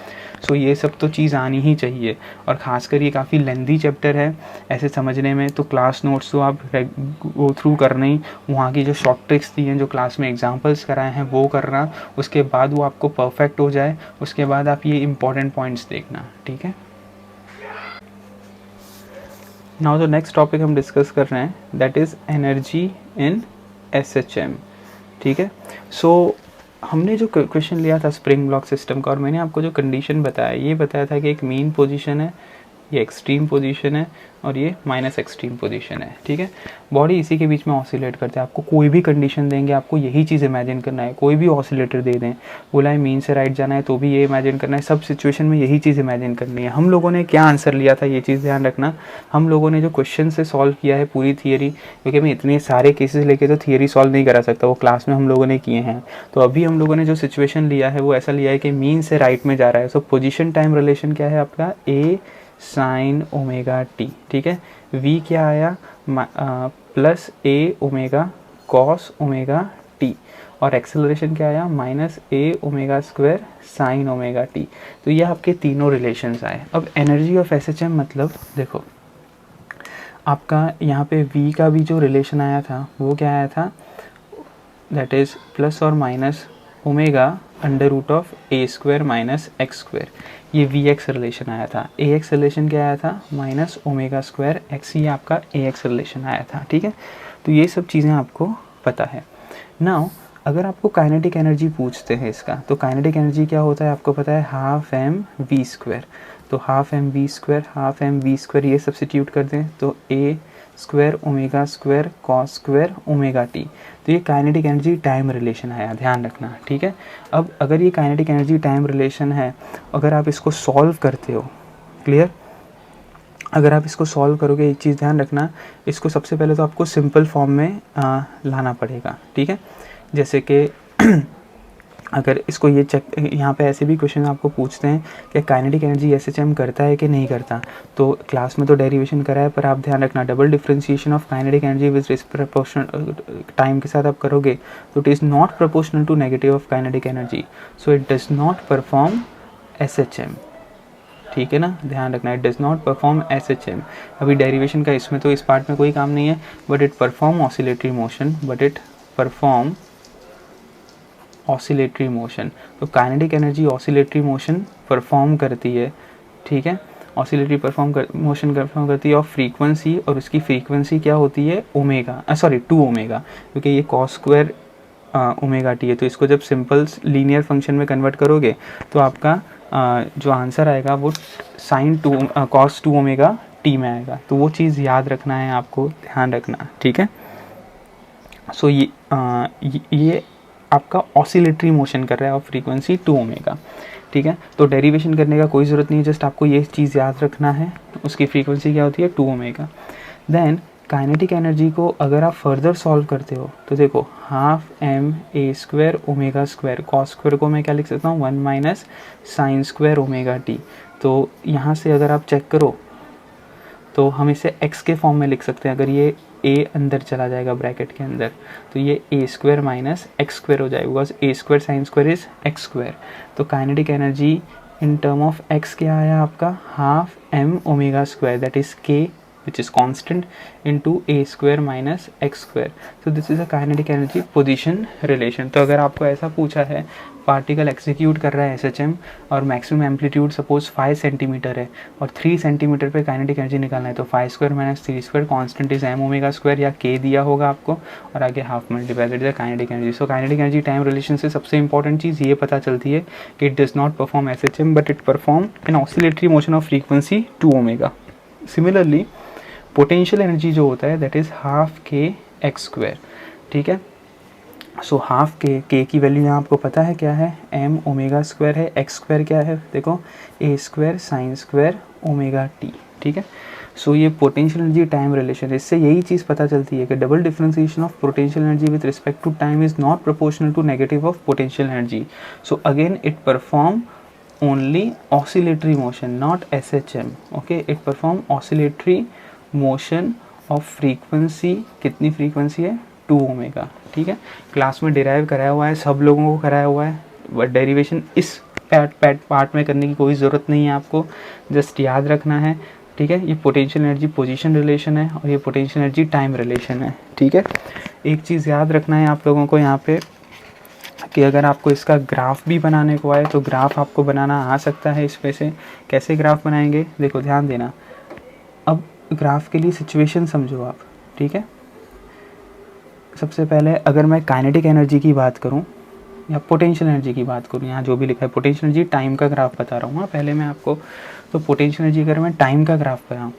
सो ये सब तो चीज़ आनी ही चाहिए, और ख़ासकर ये काफ़ी लेंदी चैप्टर है ऐसे समझने में, तो क्लास नोट्स तो आप गो थ्रू करना ही, वहाँ की जो शॉर्ट ट्रिक्स दी हैं, जो क्लास में एग्जांपल्स कराए हैं वो करना, उसके बाद वो आपको परफेक्ट हो जाए, उसके बाद आप ये इंपॉर्टेंट पॉइंट्स देखना, ठीक है। नाउ द नेक्स्ट टॉपिक हम डिस्कस कर रहे हैं, that is energy in SHM, ठीक है। सो हमने जो क्वेश्चन लिया था स्प्रिंग ब्लॉक सिस्टम का, और मैंने आपको जो कंडीशन बताया, ये बताया था कि एक मीन पोजीशन है, ये एक्सट्रीम पोजीशन है, और ये माइनस एक्सट्रीम पोजीशन है, ठीक है। बॉडी इसी के बीच में ऑसिलेट करते हैं, आपको कोई भी कंडीशन देंगे आपको यही चीज़ इमेजिन करना है, कोई भी ऑसिलेटर दे दें, बोला है मीन से राइट जाना है तो भी ये इमेजिन करना है, सब सिचुएशन में यही चीज़ इमेजिन करनी है। हम लोगों ने क्या आंसर लिया था, ये चीज़ ध्यान रखना, हम लोगों ने जो क्वेश्चन से सॉल्व किया है पूरी थियरी, क्योंकि मैं इतने सारे केसेस लेके तो थियरी सॉल्व नहीं करा सकता, वो क्लास में हम लोगों ने किए हैं। तो अभी हम लोगों ने जो सिचुएशन लिया है वो ऐसा लिया है कि मीन से राइट में जा रहा है, सो पोजिशन टाइम रिलेशन क्या है आपका, ए साइन ओमेगा टी, ठीक है। v क्या आया, plus A omega cos omega T, और एक्सेलरेशन क्या आया, minus A omega square sine omega T. तो ये आपके तीनों रिलेशंस आए। अब एनर्जी ऑफ एसएचएम मतलब देखो आपका यहाँ पे v का भी जो रिलेशन आया था वो क्या आया था, दैट इज़ प्लस और minus omega under root of A square minus X square, ये वी एक्स रिलेशन आया था। ए एक्स रिलेशन क्या आया था, माइनस ओमेगा स्क्वायर एक्स, ये आपका ए एक्स रिलेशन आया था, ठीक है। तो ये सब चीज़ें आपको पता है। नाउ अगर आपको काइनेटिक एनर्जी पूछते हैं इसका, तो काइनेटिक एनर्जी क्या होता है आपको पता है, हाफ एम वी स्क्वायर, तो half M V square, half M V square ये सब्स्टिट्यूट कर दें तो A square omega square cos square omega T. तो ये काइनेटिक एनर्जी टाइम रिलेशन आया, ध्यान रखना, ठीक है। अब अगर ये काइनेटिक एनर्जी टाइम रिलेशन है, अगर आप इसको सॉल्व करते हो, क्लियर, अगर आप इसको सॉल्व करोगे, एक चीज़ ध्यान रखना, इसको सबसे पहले तो आपको सिंपल फॉर्म में लाना पड़ेगा, ठीक है। जैसे कि अगर इसको ये चेक, यहाँ पे ऐसे भी क्वेश्चन आपको पूछते हैं कि काइनेटिक एनर्जी एसएचएम करता है कि नहीं करता। तो क्लास में तो डेरिवेशन करा है, पर आप ध्यान रखना double differentiation of kinetic energy with proportional time के साथ आप करोगे तो it is not proportional to negative of kinetic energy, so it does not perform SHM. ठीक है ना, ध्यान रखना, it does not perform SHM. अभी डेरिवेशन का इसमें तो इस पार्ट में कोई काम नहीं है, but it perform oscillatory motion, but it perform oscillatory motion. तो kinetic energy oscillatory motion perform करती है, ठीक है, ऑसिलेटरी मोशन परफॉर्म करती है, और फ्रीक्वेंसी, और उसकी फ्रीक्वेंसी क्या होती है, ओमेगा, सॉरी 2 ओमेगा, क्योंकि ये कॉस स्क्वायर ओमेगा टी है। तो इसको जब सिंपल लीनियर फंक्शन में कन्वर्ट करोगे तो आपका जो आंसर आएगा वो साइन 2 कॉस 2 ओमेगा टी में आएगा। तो वो चीज़ याद रखना है, आपको ध्यान रखना, ठीक है। सो ये आपका ऑसिलेटरी मोशन कर रहा है और फ्रीक्वेंसी 2 ओमेगा, ठीक है। तो डेरिवेशन करने का कोई ज़रूरत नहीं है, जस्ट आपको ये चीज़ याद रखना है, उसकी फ्रीक्वेंसी क्या होती है, 2 ओमेगा। देन काइनेटिक एनर्जी को अगर आप फर्दर सॉल्व करते हो तो देखो half M A square omega square, cos square को मैं क्या लिख सकता हूँ, 1 minus sine square omega T. तो यहाँ से अगर आप चेक करो तो हम इसे x के फॉर्म में लिख सकते हैं। अगर ये a अंदर चला जाएगा ब्रैकेट के अंदर तो ये a square minus X square हो जाएगा, because a square sine square is X square. तो kinetic energy in term of x क्या आया आपका, half m omega square, that is k which is constant into a square minus x square. So this is a kinetic energy position relation. तो अगर आपको ऐसा पूछा है पार्टिकल एक्सिक्यूट कर रहा है एसएचएम और मैक्सिमम एम्पलीट्यूड सपोज 5 सेंटीमीटर है और 3 सेंटीमीटर पे काइनेटिक एनर्जी निकालना है, तो 5 square minus 3 square constant is M omega square या के दिया होगा आपको, और आगे half multiplied the kinetic energy. So kinetic energy time relation से सबसे इंपॉर्टेंट चीज़ ये पता चलती है कि it does not perform SHM but it perform an oscillatory motion of frequency 2 omega. Similarly potential energy जो होता है that is half K X square, ठीक है। सो हाफ के की वैल्यू यहाँ आपको पता है क्या है, एम ओमेगा स्क्वायर है, एक्स स्क्वायर क्या है, देखो A square sine square omega T, ठीक है। सो ये पोटेंशियल एनर्जी टाइम रिलेशन, इससे यही चीज़ पता चलती है कि double differentiation of potential energy with respect to time is not proportional to negative of potential energy. So again it perform only oscillatory motion, not SHM. Okay, it perform oscillatory motion of frequency, कितनी फ्रीक्वेंसी है, 2 ओमेगा, ठीक है। क्लास में डिराइव कराया हुआ है, सब लोगों को कराया हुआ है, बट डेरिवेशन इस पार्ट में करने की कोई ज़रूरत नहीं है, आपको जस्ट याद रखना है, ठीक है। ये पोटेंशियल एनर्जी पोजीशन रिलेशन है और ये पोटेंशियल एनर्जी टाइम रिलेशन है, ठीक है। एक चीज़ याद रखना है आप लोगों को यहाँ पे कि अगर आपको इसका ग्राफ भी बनाने को आए तो ग्राफ आपको बनाना आ सकता है इसमें से। कैसे ग्राफ बनाएंगे, देखो ध्यान देना। अब ग्राफ के लिए सिचुएशन समझो आप, ठीक है। सबसे पहले अगर मैं काइनेटिक एनर्जी की बात करूं या पोटेंशियल एनर्जी की बात करूं, यहाँ जो भी लिखा है पोटेंशियल एनर्जी टाइम का ग्राफ बता रहा हूँ, पहले मैं आपको, तो पोटेंशियल एनर्जी अगर मैं टाइम का ग्राफ बनाऊँ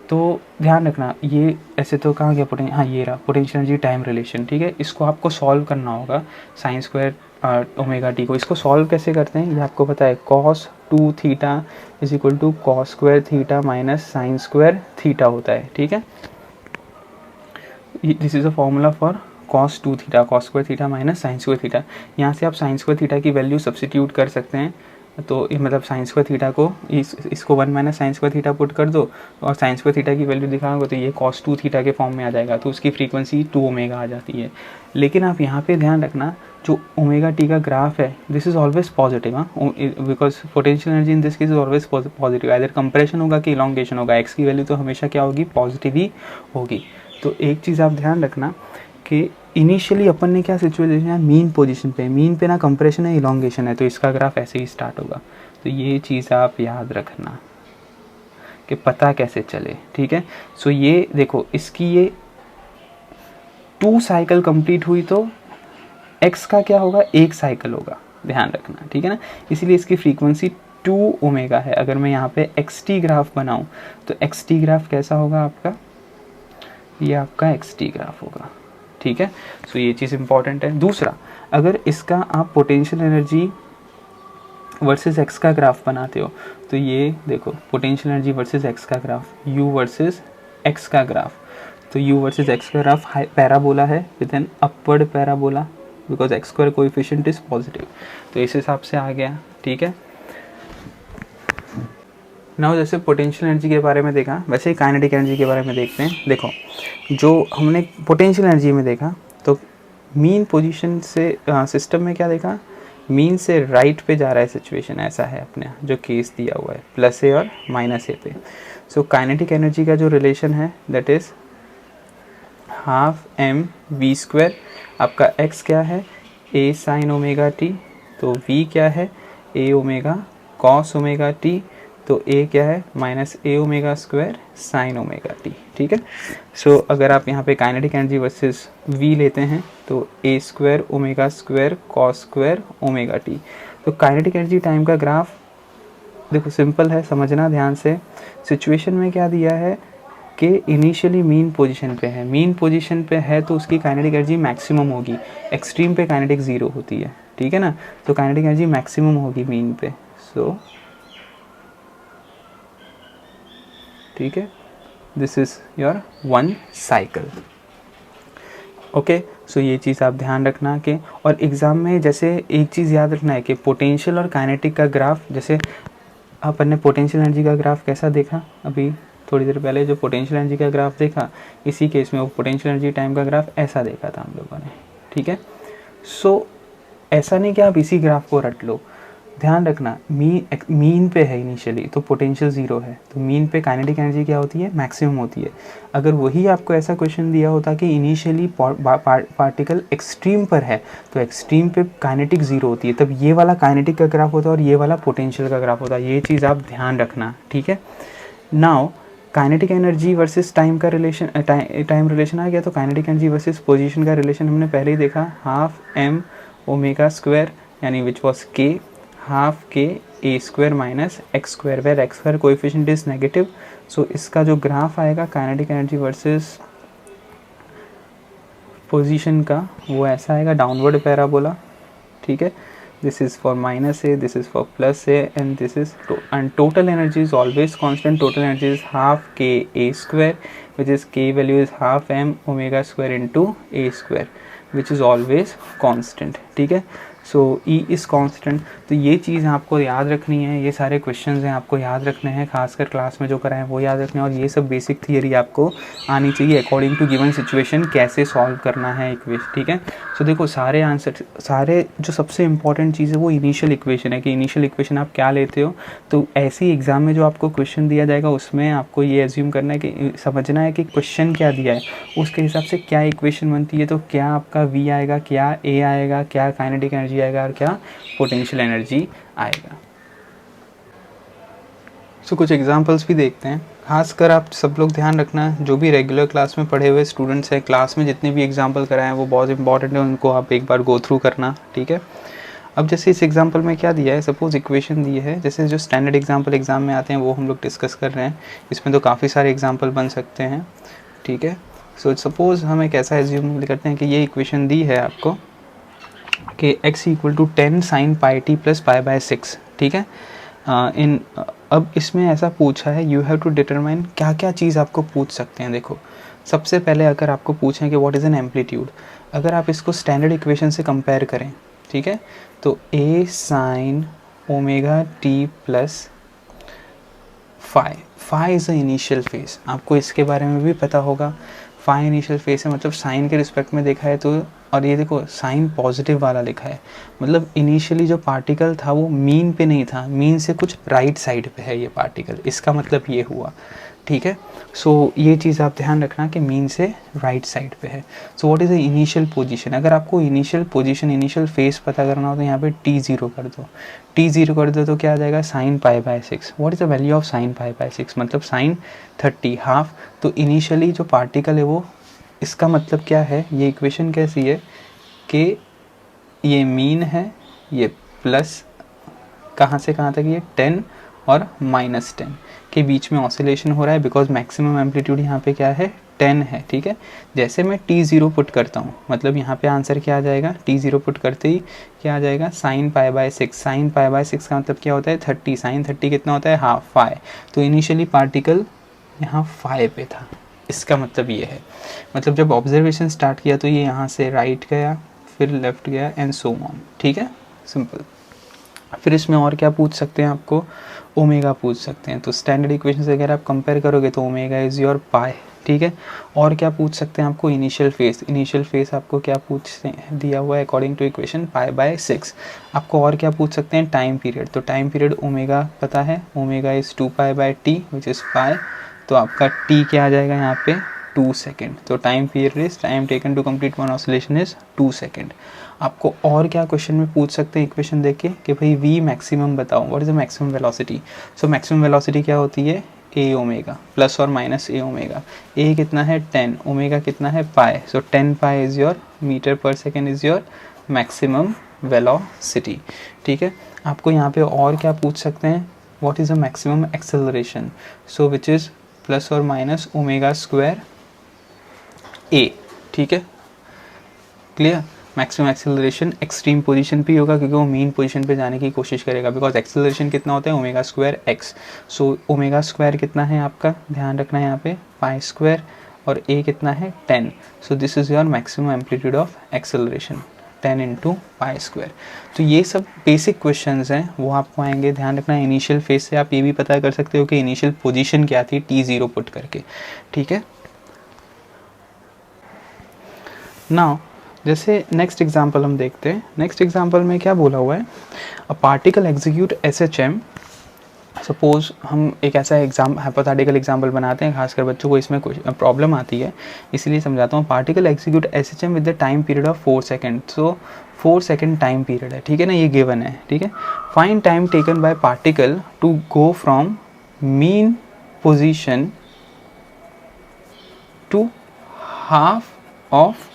तो ध्यान रखना, ये ऐसे तो कहाँ गया पोटेंशियल, हाँ ये रहा पोटेंशियल एनर्जी टाइम रिलेशन, ठीक है। इसको आपको सॉल्व करना होगा, साइन स्क्वायर ओमेगा टी को। इसको सॉल्व कैसे करते हैं ये आपको पता है, cos 2 theta is equal to cos square theta minus sine square theta होता है, ठीक है। This is a formula for cos 2 theta, cos square theta minus sine square theta. यहाँ से आप साइन स्क्वायर थीटा की वैल्यू सब्स्टिट्यूट कर सकते हैं, तो ये मतलब साइन स्क्वायर थीटा को इसको 1 minus sine square theta put कर दो और साइन स्क्वायर थीटा की वैल्यू दिखाओगे तो ये कॉस 2 थीटा के फॉर्म में आ जाएगा, तो उसकी फ्रीक्वेंसी 2 ओमेगा आ जाती है। लेकिन आप यहाँ पे ध्यान रखना, जो ओमेगा टी का ग्राफ है this is always positive, because potential energy in this case is always positive, इधर कंप्रेशन होगा कि इलॉन्गेशन होगा, एक्स की वैल्यू तो हमेशा क्या होगी, पॉजिटिव ही होगी। तो एक चीज़ आप ध्यान रखना कि इनिशियली अपन ने क्या सिचुएशन है, मीन पोजीशन पे, मीन पे ना कंप्रेशन है इलॉन्गेशन है, तो इसका ग्राफ ऐसे ही स्टार्ट होगा। तो ये चीज़ आप याद रखना कि पता कैसे चले, ठीक है। सो ये देखो, इसकी ये 2 साइकिल कंप्लीट हुई तो x का क्या होगा, 1 साइकिल होगा, ध्यान रखना, ठीक है ना। इसीलिए इसकी फ्रीक्वेंसी 2 ओमेगा है। अगर मैं यहाँ पे xt ग्राफ बनाऊँ तो xt ग्राफ कैसा होगा आपका, ये आपका xt ग्राफ होगा, ठीक है। सो ये चीज़ इंपॉर्टेंट है। दूसरा, अगर इसका आप पोटेंशियल एनर्जी वर्सेस x का ग्राफ बनाते हो तो ये देखो पोटेंशियल एनर्जी वर्सेस x का ग्राफ, u वर्सेस x का ग्राफ, तो u वर्सेस x का ग्राफ पैराबोला है with an upward parabola, because x square coefficient is positive. तो इस हिसाब से आ गया, ठीक है। नाउ जैसे पोटेंशियल एनर्जी के बारे में देखा, वैसे ही काइनेटिक एनर्जी के बारे में देखते हैं। देखो, जो हमने पोटेंशियल एनर्जी में देखा तो मीन पोजीशन से सिस्टम में क्या देखा, मीन से राइट पे जा रहा है सिचुएशन, ऐसा है अपने जो केस दिया हुआ है प्लस ए और माइनस ए पे। सो काइनेटिक एनर्जी का जो रिलेशन है that is half M V square. आपका एक्स क्या है, ए साइन ओमेगा टी, तो वी क्या है, A omega cos omega T, तो ए क्या है, minus A omega square sine omega T, ठीक है। सो अगर आप यहाँ पे काइनेटिक एनर्जी वर्सेस वी लेते हैं तो A square omega square cos square omega T. तो काइनेटिक एनर्जी टाइम का ग्राफ देखो सिंपल है, समझना ध्यान से। सिचुएशन में क्या दिया है कि इनिशियली मीन पोजीशन पे है, मीन पोजीशन पे है तो उसकी काइनेटिक एनर्जी मैक्सिमम होगी, एक्सट्रीम पे काइनेटिक ज़ीरो होती है, ठीक है ना। तो काइनेटिक एनर्जी मैक्सिमम होगी मीन पे। सो ठीक है, this is your one cycle. Okay, so ये चीज़ आप ध्यान रखना कि, और एग्ज़ाम में जैसे एक चीज़ याद रखना है कि पोटेंशियल और काइनेटिक का ग्राफ, जैसे अपन ने पोटेंशियल एनर्जी का ग्राफ कैसा देखा अभी थोड़ी देर पहले, जो पोटेंशियल एनर्जी का ग्राफ देखा इसी केस में वो पोटेंशियल एनर्जी टाइम का ग्राफ ऐसा देखा था हम लोगों ने, ठीक है। सो ऐसा नहीं कि आप इसी ग्राफ को रट लो, ध्यान रखना मीन पे है इनिशियली तो पोटेंशियल ज़ीरो है, तो मीन पे काइनेटिक एनर्जी क्या होती है, मैक्सिमम होती है। अगर वही आपको ऐसा क्वेश्चन दिया होता कि इनिशियली पार्टिकल एक्सट्रीम पर है तो एक्सट्रीम पे काइनेटिक ज़ीरो होती है, तब ये वाला काइनेटिक का ग्राफ होता है और ये वाला पोटेंशियल का ग्राफ होता है। ये चीज़ आप ध्यान रखना, ठीक है। Now kinetic energy versus time का रिलेशन, टाइम रिलेशन आ गया, तो काइनेटिक एनर्जी वर्सेस पोजीशन का रिलेशन हमने पहले ही देखा, हाफ एम ओमेगा स्क्वायर यानी which was K, half K A square minus X square, where X square coefficient is negative. So इसका जो ग्राफ आएगा काइनेटिक एनर्जी वर्सेस पोजीशन का वो ऐसा आएगा, डाउनवर्ड पैराबोला, ठीक है। This is for minus A, this is for plus A, and this is and total energy is always constant. Total energy is half K A square which is K value is half M omega square into A square which is always constant, ठीक है। So E is constant. तो ये चीज़ आपको याद रखनी है, ये सारे क्वेश्चंस हैं आपको याद रखने हैं, खासकर क्लास में जो कराएं वो याद रखने हैं, और ये सब बेसिक थियरी आपको आनी चाहिए अकॉर्डिंग टू गिवन सिचुएशन कैसे सॉल्व करना है इक्वेशन, ठीक है। सो देखो सारे आंसर, सारे जो सबसे इंपॉर्टेंट चीज़ है वो इनिशियल इक्वेशन है कि इनिशियल इक्वेशन आप क्या लेते हो। तो ऐसे ही एग्जाम में जो आपको क्वेश्चन दिया जाएगा उसमें आपको ये एज्यूम करना है कि समझना है कि क्वेश्चन क्या दिया है, उसके हिसाब से क्या इक्वेशन बनती है। तो क्या आपका वी आएगा, क्या ए आएगा, क्या काइनेटिक एनर्जी आएगा और क्या पोटेंशियल एनर्जी आएगा। सो कुछ एग्जांपल्स भी देखते हैं, खासकर आप सब लोग ध्यान रखना, जो भी रेगुलर क्लास में पढ़े हुए स्टूडेंट्स हैं, क्लास में जितने भी एग्जांपल कराए हैं वो बहुत इंपॉर्टेंट है, उनको आप एक बार गो थ्रू करना, ठीक है। अब जैसे इस एग्जांपल में क्या दिया है, सपोज इक्वेशन दी है, जैसे जो स्टैंडर्ड एग्जांपल एग्जाम में आते हैं वो हम लोग डिस्कस कर रहे हैं, इसमें तो काफ़ी सारे एग्जांपल बन सकते हैं, ठीक है। सो सपोज हम एक ऐसा एज्यूम करते हैं कि ये इक्वेशन दी है आपको कि x equal to 10 sine pi T plus pi by 6, ठीक है। अब इसमें ऐसा पूछा है, यू हैव टू डिटरमाइन, क्या क्या चीज़ आपको पूछ सकते हैं। देखो सबसे पहले अगर आपको पूछें कि व्हाट इज़ एन एम्पलीट्यूड, अगर आप इसको स्टैंडर्ड इक्वेशन से कंपेयर करें, ठीक है, तो a sine omega T plus phi is a initial phase, आपको इसके बारे में भी पता होगा। फाई इनिशियल फेज है, मतलब साइन के रिस्पेक्ट में देखा है तो, और ये देखो साइन पॉजिटिव वाला लिखा है, मतलब इनिशियली जो पार्टिकल था वो मीन पे नहीं था, मीन से कुछ राइट साइड पे है ये पार्टिकल, इसका मतलब ये हुआ, ठीक है। सो ये चीज़ आप ध्यान रखना कि मीन से राइट साइड पे है। So what is the initial position, अगर आपको इनिशियल पोजीशन इनिशियल फेस पता करना हो तो यहाँ पे t0 कर दो, t0 कर दो तो क्या आ जाएगा, sine pi by 6। What is the value of sine pi by 6, मतलब साइन 30 हाफ। तो इनिशियली जो पार्टिकल है वो, इसका मतलब क्या है, ये इक्वेशन कैसी है कि ये मीन है, ये प्लस कहाँ से कहाँ तक, ये 10 और -10 के बीच में ऑसिलेशन हो रहा है, बिकॉज मैक्सिमम एम्पलीट्यूड यहाँ पे क्या है, 10 है, ठीक है। जैसे मैं t0 पुट करता हूँ, मतलब यहाँ पे आंसर क्या आ जाएगा, t0 पुट करते ही क्या आ जाएगा, sine pi by 6। Sine pi by 6 का मतलब क्या होता है, 30, साइन 30 कितना होता है, हाफ फाई। तो इनिशियली पार्टिकल यहाँ फाई पे था, इसका मतलब ये है, मतलब जब ऑब्जर्वेशन स्टार्ट किया तो ये यहाँ से राइट गया, फिर लेफ्ट गया एंड सो ऑन, ठीक है, सिंपल। फिर इसमें और क्या पूछ सकते हैं आपको, ओमेगा पूछ सकते हैं। तो स्टैंडर्ड इक्वेशन से अगर आप कंपेयर करोगे तो ओमेगा इज़ योर पाई, ठीक है। और क्या पूछ सकते हैं आपको, इनिशियल फेस। इनिशियल फेस आपको क्या पूछते हैं, दिया हुआ है अकॉर्डिंग टू इक्वेशन π/6। आपको और क्या पूछ सकते हैं, टाइम पीरियड। तो टाइम पीरियड ओमेगा पता है, omega is 2π/t which is पाई। तो आपका t क्या आ जाएगा यहाँ पे, 2 सेकेंड। तो time period is time taken to complete one oscillation is 2 second. आपको और क्या क्वेश्चन में पूछ सकते हैं इक्वेशन देख के कि भाई v मैक्सिमम बताओ, what is the maximum velocity. So maximum velocity क्या होती है, a ओमेगा प्लस और माइनस a ओमेगा। a कितना है 10, ओमेगा कितना है पाई। सो 10 पाई इज योर मीटर पर second is your maximum velocity, ठीक है। आपको यहाँ पे और क्या पूछ सकते हैं, what is the maximum acceleration. So which is plus और माइनस ओमेगा स्क्वायर a, ठीक है, clear. Maximum acceleration extreme position पे होगा क्योंकि वो मीन पोजीशन पे जाने की कोशिश करेगा, बिकॉज एक्सेलरेशन कितना होता है, omega square x. So omega square कितना है आपका, ध्यान रखना है यहाँ पे, पाई स्क्वायर, और a कितना है 10। सो this is your maximum amplitude of acceleration, 10 into pi square. तो ये सब बेसिक क्वेश्चंस हैं, वो आपको आएंगे। ध्यान रखना, इनिशियल फेज से आप ये भी पता कर सकते हो कि इनिशियल पोजीशन क्या थी t0 पुट करके, ठीक है। नाउ जैसे नेक्स्ट एग्जांपल हम देखते हैं। नेक्स्ट एग्जांपल में क्या बोला हुआ है, a particle execute SHM। Suppose हम एक ऐसा हाइपोथेटिकल एग्जांपल बनाते हैं, खासकर बच्चों को इसमें कुछ प्रॉब्लम आती है, इसलिए समझाता हूँ। Particle execute SHM with the time period of 4 second. So 4 second time period है, ठीक है ना, ये गिवन है, ठीक है। Find time taken by particle to go from mean position to half of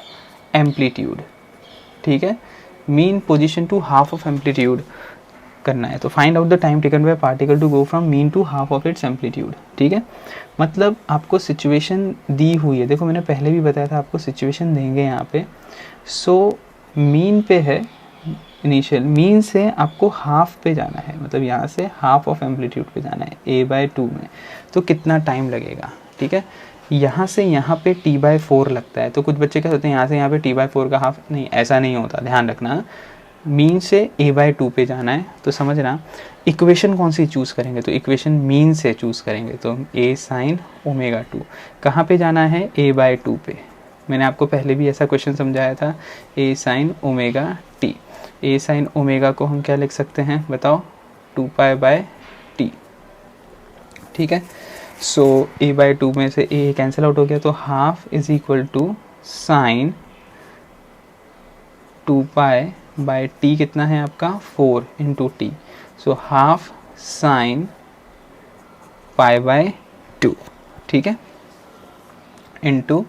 amplitude, ठीक है, mean position to half of amplitude करना है। तो find out the time taken by particle to go from mean to half of its amplitude, ठीक है। मतलब आपको सिचुएशन दी हुई है, देखो मैंने पहले भी बताया था आपको सिचुएशन देंगे यहाँ पे। सो मीन पे है, इनिशियल मीन से आपको हाफ पे जाना है, मतलब यहाँ से हाफ ऑफ एम्पलीट्यूड पे जाना है a/2 में। तो कितना टाइम लगेगा, ठीक है। यहाँ से यहाँ पे t/4 लगता है। तो कुछ बच्चे क्या सोचते हैं यहाँ से यहाँ पे t/4 का हाफ, नहीं ऐसा नहीं होता, ध्यान रखना। मीन से a/2 पे जाना है, तो समझना इक्वेशन कौन सी चूज़ करेंगे, तो इक्वेशन मीन से चूज़ करेंगे। तो a sin ω2 कहाँ पे जाना है, a/2 पे। मैंने आपको पहले भी ऐसा क्वेश्चन समझाया था, a sin ωt। a sin ω को हम क्या लिख सकते हैं बताओ, 2π/t, ठीक है। सो a/2 में से a कैंसिल आउट हो गया, तो half is equal to sine 2π/t कितना है आपका 4 into T. So half sine π/2, ठीक है, इंटू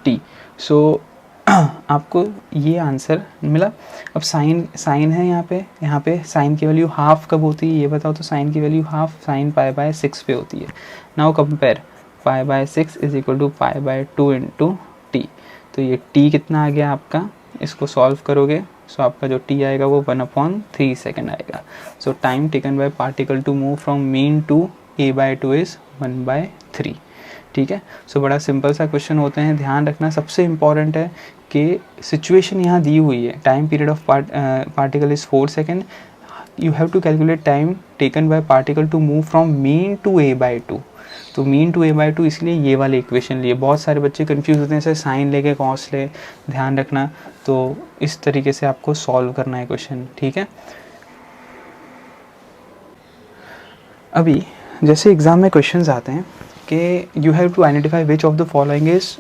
टी। सो आपको ये आंसर मिला। अब साइन है यहाँ पे साइन की वैल्यू हाफ कब होती है ये बताओ, तो साइन की वैल्यू हाफ साइन π/6 पे होती है। Now compare π/6 is equal to π/2 into T. तो ये t कितना आ गया आपका, इसको सॉल्व करोगे सो आपका जो t आएगा वो 1/3 सेकेंड आएगा। So time taken by particle to move from mean to a/2 is 1/3, ठीक है। सो बड़ा सिंपल सा क्वेश्चन होते हैं, ध्यान रखना। सबसे इम्पॉर्टेंट है कि सिचुएशन यहाँ दी हुई है, time period of particle is 4 second. You have to calculate time taken by particle to move from mean to a/2। तो मीन टू a/2 इसलिए ये वाले इक्वेशन लिए। बहुत सारे बच्चे कंफ्यूज होते हैं सर साइन लेके कॉस ले, ध्यान रखना। तो इस तरीके से आपको सॉल्व करना है क्वेश्चन, ठीक है। अभी जैसे एग्जाम में क्वेश्चंस आते हैं कि you have to identify which of the following is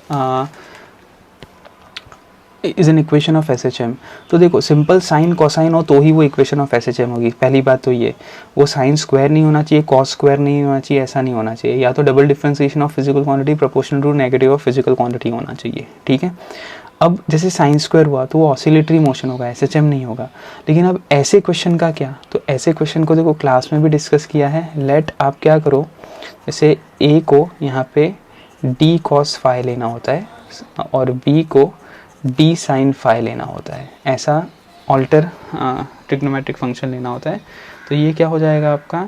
an equation of SHM। तो देखो सिंपल साइन कोसाइन हो तो ही वो इक्वेशन ऑफ SHM होगी। पहली बात तो ये, वो साइन स्क्वायर नहीं होना चाहिए, कॉस स्क्वायर नहीं होना चाहिए, ऐसा नहीं होना चाहिए। या तो double differentiation of physical quantity proportional to negative of physical quantity होना चाहिए, ठीक है। अब जैसे साइन स्क्वायर हुआ तो वो ऑसिलेटरी मोशन होगा, SHM नहीं होगा। लेकिन अब ऐसे क्वेश्चन का क्या, तो ऐसे क्वेश्चन को देखो क्लास में भी डिस्कस किया है। लेट आप क्या करो, जैसे A को यहाँ पे d cos फाई लेना होता है और B को d sin फाई लेना होता है, ऐसा ऑल्टर ट्रिग्नोमेट्रिक फंक्शन लेना होता है। तो ये क्या हो जाएगा आपका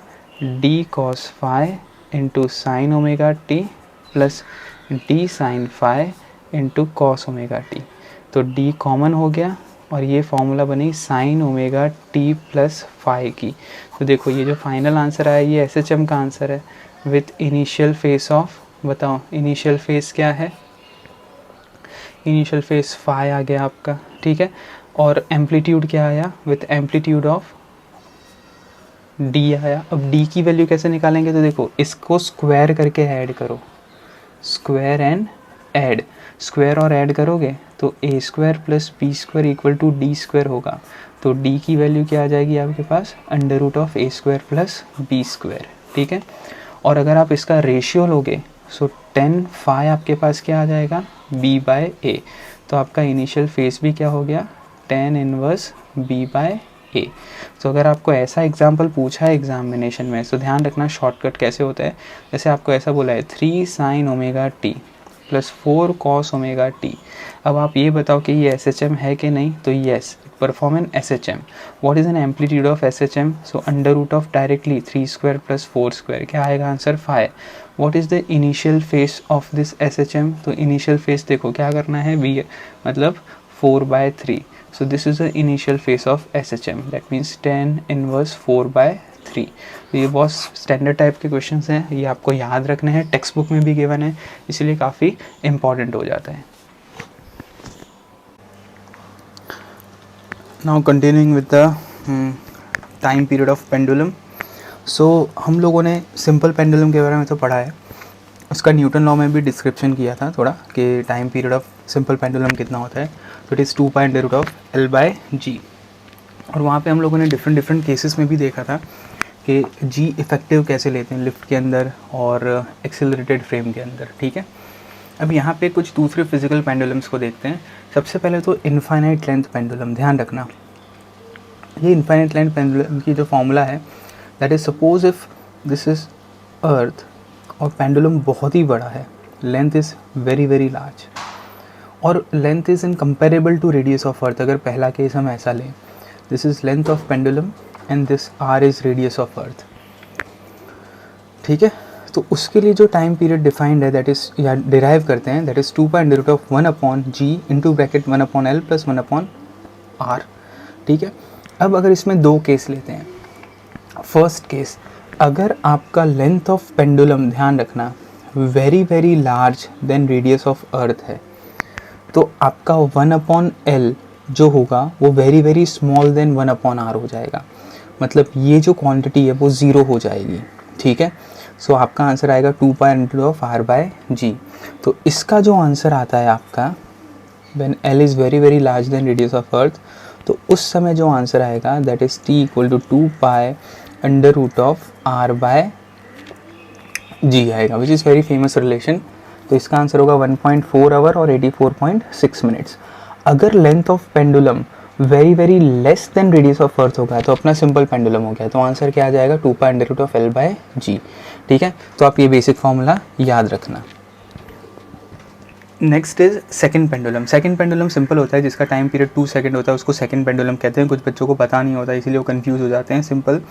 d cos phi into sine omega T plus d sin phi into cos omega T. तो d कॉमन हो गया, और ये फॉर्मूला बनी sine omega T plus phi की। तो देखो ये जो फाइनल आंसर आया ये SHM का आंसर है विथ इनिशियल फेस ऑफ, बताओ इनिशियल फेस क्या है, इनिशियल फेस फाई आ गया आपका, ठीक है। और एम्पलीट्यूड क्या आया, विथ एम्पलीट्यूड ऑफ डी आया। अब डी की वैल्यू कैसे निकालेंगे, तो देखो इसको स्क्वायर करके ऐड करो, स्क्वायर एंड ऐड, स्क्वायर और ऐड करोगे तो A square plus B square equal to D square होगा। तो डी की वैल्यू क्या आ जाएगी आपके पास, under root of A square plus B square, ठीक है। और अगर आप इसका रेशियो लोगे सो 10 फाई आपके पास क्या आ जाएगा, बी बाय ए। तो आपका इनिशियल फेस भी क्या हो गया, 10 इनवर्स बी बाय ए। तो अगर आपको ऐसा एग्जाम्पल पूछा है एग्जामिनेशन में तो ध्यान रखना शॉर्टकट कैसे होता है। जैसे आपको ऐसा बोला है 3 sign omega T plus 4 cos omega T. अब आप ये बताओ कि ये SHM है कि नहीं, तो yes perform an SHM। What is an amplitude of SHM, so under root of directly 3 square plus 4 square, क्या आएगा answer 5। What is the initial phase of this SHM, तो इनिशियल फेस देखो क्या करना है, बी मतलब 4/3। So this is the initial phase of SHM, that means 10 inverse 4/3। तो ये बहुत स्टैंडर्ड टाइप के क्वेश्चंस हैं, ये आपको याद रखने हैं, टेक्स्ट बुक में भी गिवन है, इसलिए काफ़ी इम्पॉर्टेंट हो जाता है। Now continuing with the time period of pendulum. So हम लोगों ने सिंपल पेंडुलम के बारे में तो पढ़ा है, उसका न्यूटन लॉ में भी डिस्क्रिप्शन किया था थोड़ा कि time period of simple pendulum कितना होता है। तो it is 2 pi under root of L/G। और वहाँ पे हम लोगों ने डिफरेंट केसेस में भी देखा था कि G इफ़ेक्टिव कैसे लेते हैं लिफ्ट के अंदर और एक्सेलरेटेड फ्रेम के अंदर, ठीक है। अब यहाँ पे कुछ दूसरे फिजिकल पेंडुलम्स को देखते हैं। सबसे पहले तो इनफाइनाइट लेंथ पेंडुलम, ध्यान रखना ये इनफाइनाइट लेंथ पेंडुलम की जो फॉर्मूला है that is suppose if this is earth और पेंडुलम बहुत ही बड़ा है, length is very very large और length is in comparable to radius of earth. अगर पहला केस हम ऐसा लें, this is length of pendulum and this r is radius of earth, ठीक है। तो उसके लिए जो टाइम पीरियड डिफाइंड है दैट इज़ या डिराइव करते हैं that is 2 pi under root of 1/g into bracket 1/L plus 1/r, ठीक है। अब अगर इसमें दो केस लेते हैं, फर्स्ट केस अगर आपका लेंथ ऑफ पेंडुलम, ध्यान रखना, very very large then radius of earth है, तो आपका 1/L जो होगा वो very very small then 1/r हो जाएगा, मतलब ये जो क्वांटिटी है वो ज़ीरो हो जाएगी, ठीक है। सो आपका आंसर आएगा 2 pi under root of r/g। तो इसका जो आंसर आता है आपका when L is very very large then radius of earth, तो उस समय जो आंसर आएगा that is T equal to 2 pi under root of r/g आएगा, which is very famous relation. तो इसका आंसर होगा 1.4 आवर और 84.6 मिनट्स। अगर length of pendulum very very less than radius of अर्थ होगा तो अपना सिंपल पेंडुलम हो गया, तो आंसर क्या आ जाएगा 2 pi under root of L/g, ठीक है। तो आप ये बेसिक फॉर्मूला याद रखना। Next is second pendulum. Second pendulum simple होता है, जिसका टाइम पीरियड 2 सेकंड होता है उसको सेकंड पेंडुलम कहते हैं। कुछ बच्चों को पता नहीं होता इसीलिए वो कंफ्यूज हो जाते हैं, सिंपल।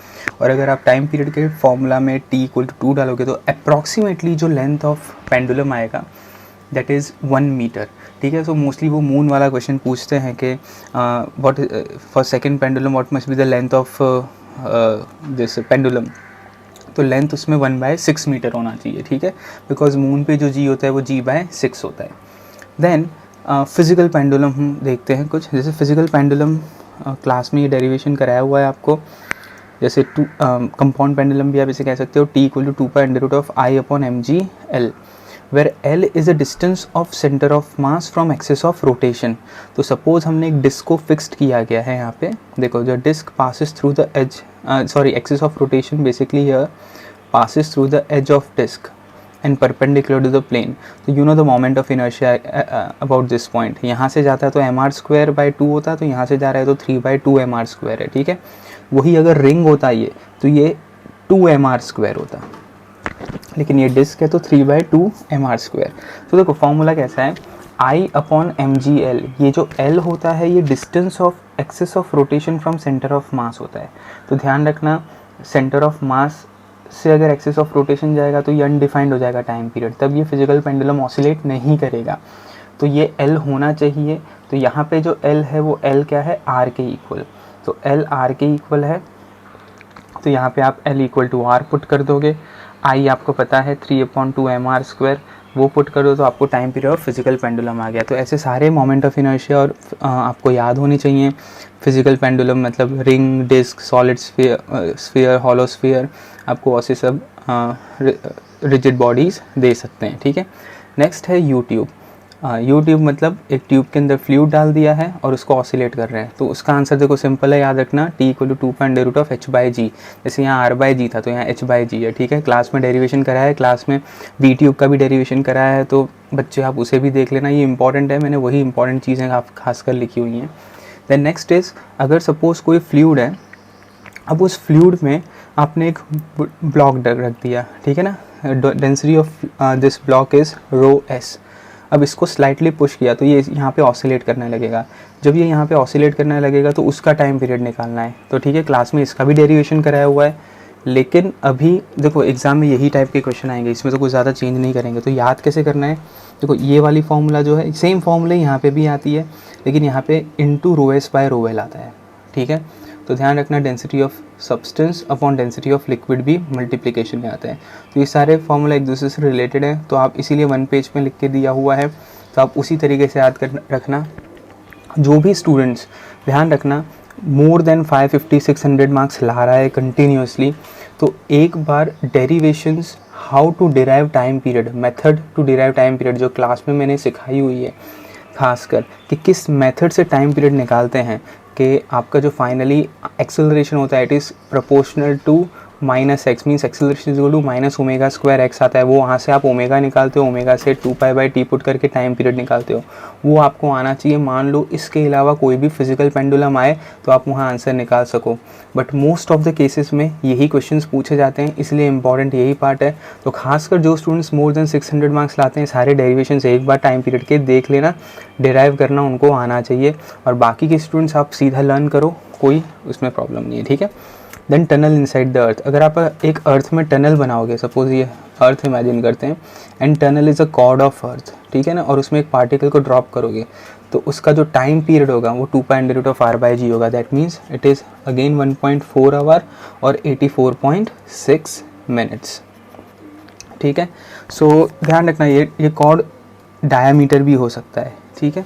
और अगर आप टाइम पीरियड के फॉर्मूला में t इक्वल टू 2 डालोगे तो अप्रॉक्सीमेटली जो लेंथ ऑफ पेंडुलम आएगा दैट इज़ 1 मीटर, ठीक है। सो मोस्टली वो मून वाला क्वेश्चन पूछते हैं कि what for second pendulum what must be the length of this pendulum, तो लेंथ उसमें 1/6 मीटर होना चाहिए, ठीक है, बिकॉज मून पे जो g होता है वो g/6 होता है। देन फिज़िकल पेंडुलम हम देखते हैं कुछ, जैसे फिज़िकल पेंडुलम क्लास में ये डेरिवेशन कराया हुआ है आपको। जैसे कंपाउंड पेंडुलम भी आप इसे कह सकते हो, t equal to 2 pi under root of I/mg/L, where L is a distance of centre of mass from axis of rotation. तो सपोज हमने एक डिस्क को फिक्स्ड किया गया है यहाँ पे, देखो जो disc passes through the edge axis of rotation basically here passes through the edge of disk and perpendicular to the plane। तो you know the moment of inertia about this point। यहाँ से जाता है तो mr²/2 होता है, तो यहाँ से जा रहा है तो 3/2 mr² है, ठीक है। वही अगर रिंग होता ये तो ये 2 mr² होता, लेकिन ये डिस्क है तो 3/2 mr²। तो देखो फॉर्मूला कैसा है, I/mg/L, ये जो L होता है ये distance of axis of rotation from centre of मास होता है। तो ध्यान रखना सेंटर ऑफ मास से अगर एक्सिस ऑफ रोटेशन जाएगा तो ये अनडिफाइंड हो जाएगा टाइम पीरियड, तब ये फिजिकल पेंडुलम ऑसिलेट नहीं करेगा। तो ये L होना चाहिए। तो यहाँ पे जो L है वो L क्या है, R के इक्वल, तो L R के इक्वल है। तो यहाँ पे आप L equal to R put कर दोगे, I आपको पता है 3/2 mr², वो पुट कर दो तो आपको time period of physical pendulum आ गया। तो ऐसे सारे मोमेंट ऑफ इनर्शिया और आपको याद होनी चाहिए। फिजिकल पेंडुलम मतलब ring, disc, solid sphere, hollow sphere, आपको ऐसे सब रिजिड बॉडीज़ दे सकते हैं, ठीक है। नेक्स्ट है यू ट्यूब। यू ट्यूब मतलब एक ट्यूब के अंदर फ्लूइड डाल दिया है और उसको ऑसिलेट कर रहे हैं। तो उसका आंसर देखो सिंपल है, याद रखना, T इक्वल टू 2.h/g। जैसे यहाँ r/g था तो यहाँ h/g है, ठीक है। क्लास में डेरिवेशन कराया है, क्लास में वी ट्यूब का भी डेरिवेशन कराया है, तो बच्चे आप उसे भी देख लेना, ये इंपॉर्टेंट है, मैंने वही इंपॉर्टेंट चीज़ें खासकर लिखी हुई हैं। देन नेक्स्ट इज़, अगर सपोज़ कोई फ्लूइड है, अब उस फ्लूइड में आपने एक ब्लॉक रख दिया, ठीक है ना, density of this block is ρs। अब इसको स्लाइटली पुश किया तो ये यहाँ पे ऑसिलेट करने लगेगा। जब ये यहाँ पे ऑसिलेट करने लगेगा तो उसका टाइम पीरियड निकालना है। तो ठीक है, क्लास में इसका भी डेरिवेशन कराया हुआ है, लेकिन अभी देखो एग्ज़ाम में यही टाइप के क्वेश्चन आएंगे, इसमें तो कुछ ज़्यादा चेंज नहीं करेंगे। तो याद कैसे करना है, देखो ये वाली फॉर्मूला जो है सेम फॉर्मूला यहाँ पे भी आती है, लेकिन यहाँ पे इंटू ρs/ρl आता है, ठीक है। तो ध्यान रखना, density of substance upon density of liquid भी मल्टीप्लिकेशन में आता है। तो ये सारे फॉर्मूला एक दूसरे से रिलेटेड है, तो आप इसीलिए 1 पेज में लिख के दिया हुआ है, तो आप उसी तरीके से याद कर रखना। जो भी स्टूडेंट्स, ध्यान रखना, मोर देन 550-600 मार्क्स ला रहा है कंटिन्यूसली, तो एक बार derivations, how to derive time period, method to derive time period जो क्लास में मैंने सिखाई हुई है, खासकर कि किस मेथड से टाइम पीरियड निकालते हैं, कि आपका जो फाइनली एक्सेलरेशन होता है it is proportional to -x, means acceleration equal to -ω² आता है। वो वहाँ से आप ओमेगा निकालते हो, ओमेगा से 2π/t पुट करके टाइम पीरियड निकालते हो, वो आपको आना चाहिए। मान लो इसके अलावा कोई भी फिजिकल पेंडुलम आए तो आप वहाँ आंसर निकाल सको, but most of the cases में यही क्वेश्चंस पूछे जाते हैं, इसलिए इंपॉर्टेंट यही पार्ट है। तो खासकर जो स्टूडेंट्स मोर देन 600 मार्क्स लाते हैं, सारे डेरिवेशन एक बार टाइम पीरियड के देख लेना, डिराइव करना उनको आना चाहिए, और बाकी के स्टूडेंट्स आप सीधा लर्न करो, कोई उसमें प्रॉब्लम नहीं है, ठीक है। Then tunnel inside the earth, अगर आप एक अर्थ में टनल बनाओगे, सपोज ये अर्थ इमेजिन करते हैं, and tunnel is a cord of earth, ठीक है ना, और उसमें एक पार्टिकल को ड्रॉप करोगे, तो उसका जो टाइम पीरियड होगा वो 2π√r/g होगा। That means it is again 1.4 hour और 84.6 मिनट्स, ठीक है। सो ध्यान रखना, ये कॉर्ड डायामीटर भी हो सकता है, ठीक है,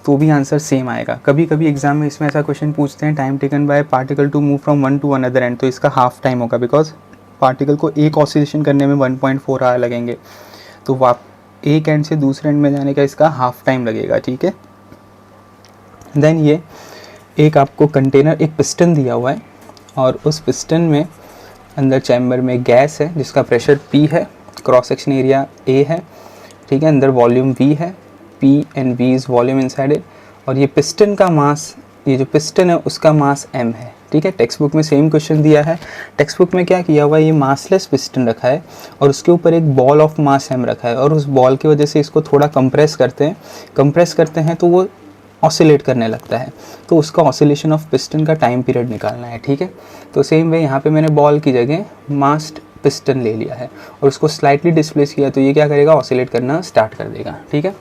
तो भी आंसर सेम आएगा। कभी कभी एग्जाम में इसमें ऐसा क्वेश्चन पूछते हैं, time taken by particle to move from one to another end, तो इसका हाफ टाइम होगा, बिकॉज पार्टिकल को एक ऑसिलेशन करने में 1.4 आवर लगेंगे, तो आप एक एंड से दूसरे एंड में जाने का इसका हाफ टाइम लगेगा, ठीक है। देन ये एक आपको कंटेनर, एक पिस्टन दिया हुआ है, और उस पिस्टन में अंदर चैम्बर में गैस है जिसका प्रेशर P है, क्रॉस सेक्शन एरिया A है, ठीक है, अंदर वॉल्यूम V है, P and V is volume inside it, और ये पिस्टन का मास, ये जो पिस्टन है उसका मास m है, ठीक है। टेक्स्ट बुक में सेम क्वेश्चन दिया है। टेक्स्ट बुक में क्या किया हुआ है, ये मासलेस पिस्टन रखा है और उसके ऊपर एक बॉल ऑफ मास m रखा है, और उस बॉल की वजह से इसको थोड़ा कंप्रेस करते हैं तो वो ऑसिलेट करने लगता है, तो उसका ऑसिलेशन ऑफ पिस्टन का टाइम पीरियड निकालना है, ठीक है। तो सेम वे यहाँ पे मैंने बॉल की जगह मास्ड पिस्टन ले लिया है और उसको स्लाइटली डिस्प्लेस किया, तो ये क्या करेगा, ऑसिलेट करना स्टार्ट कर देगा, ठीक है।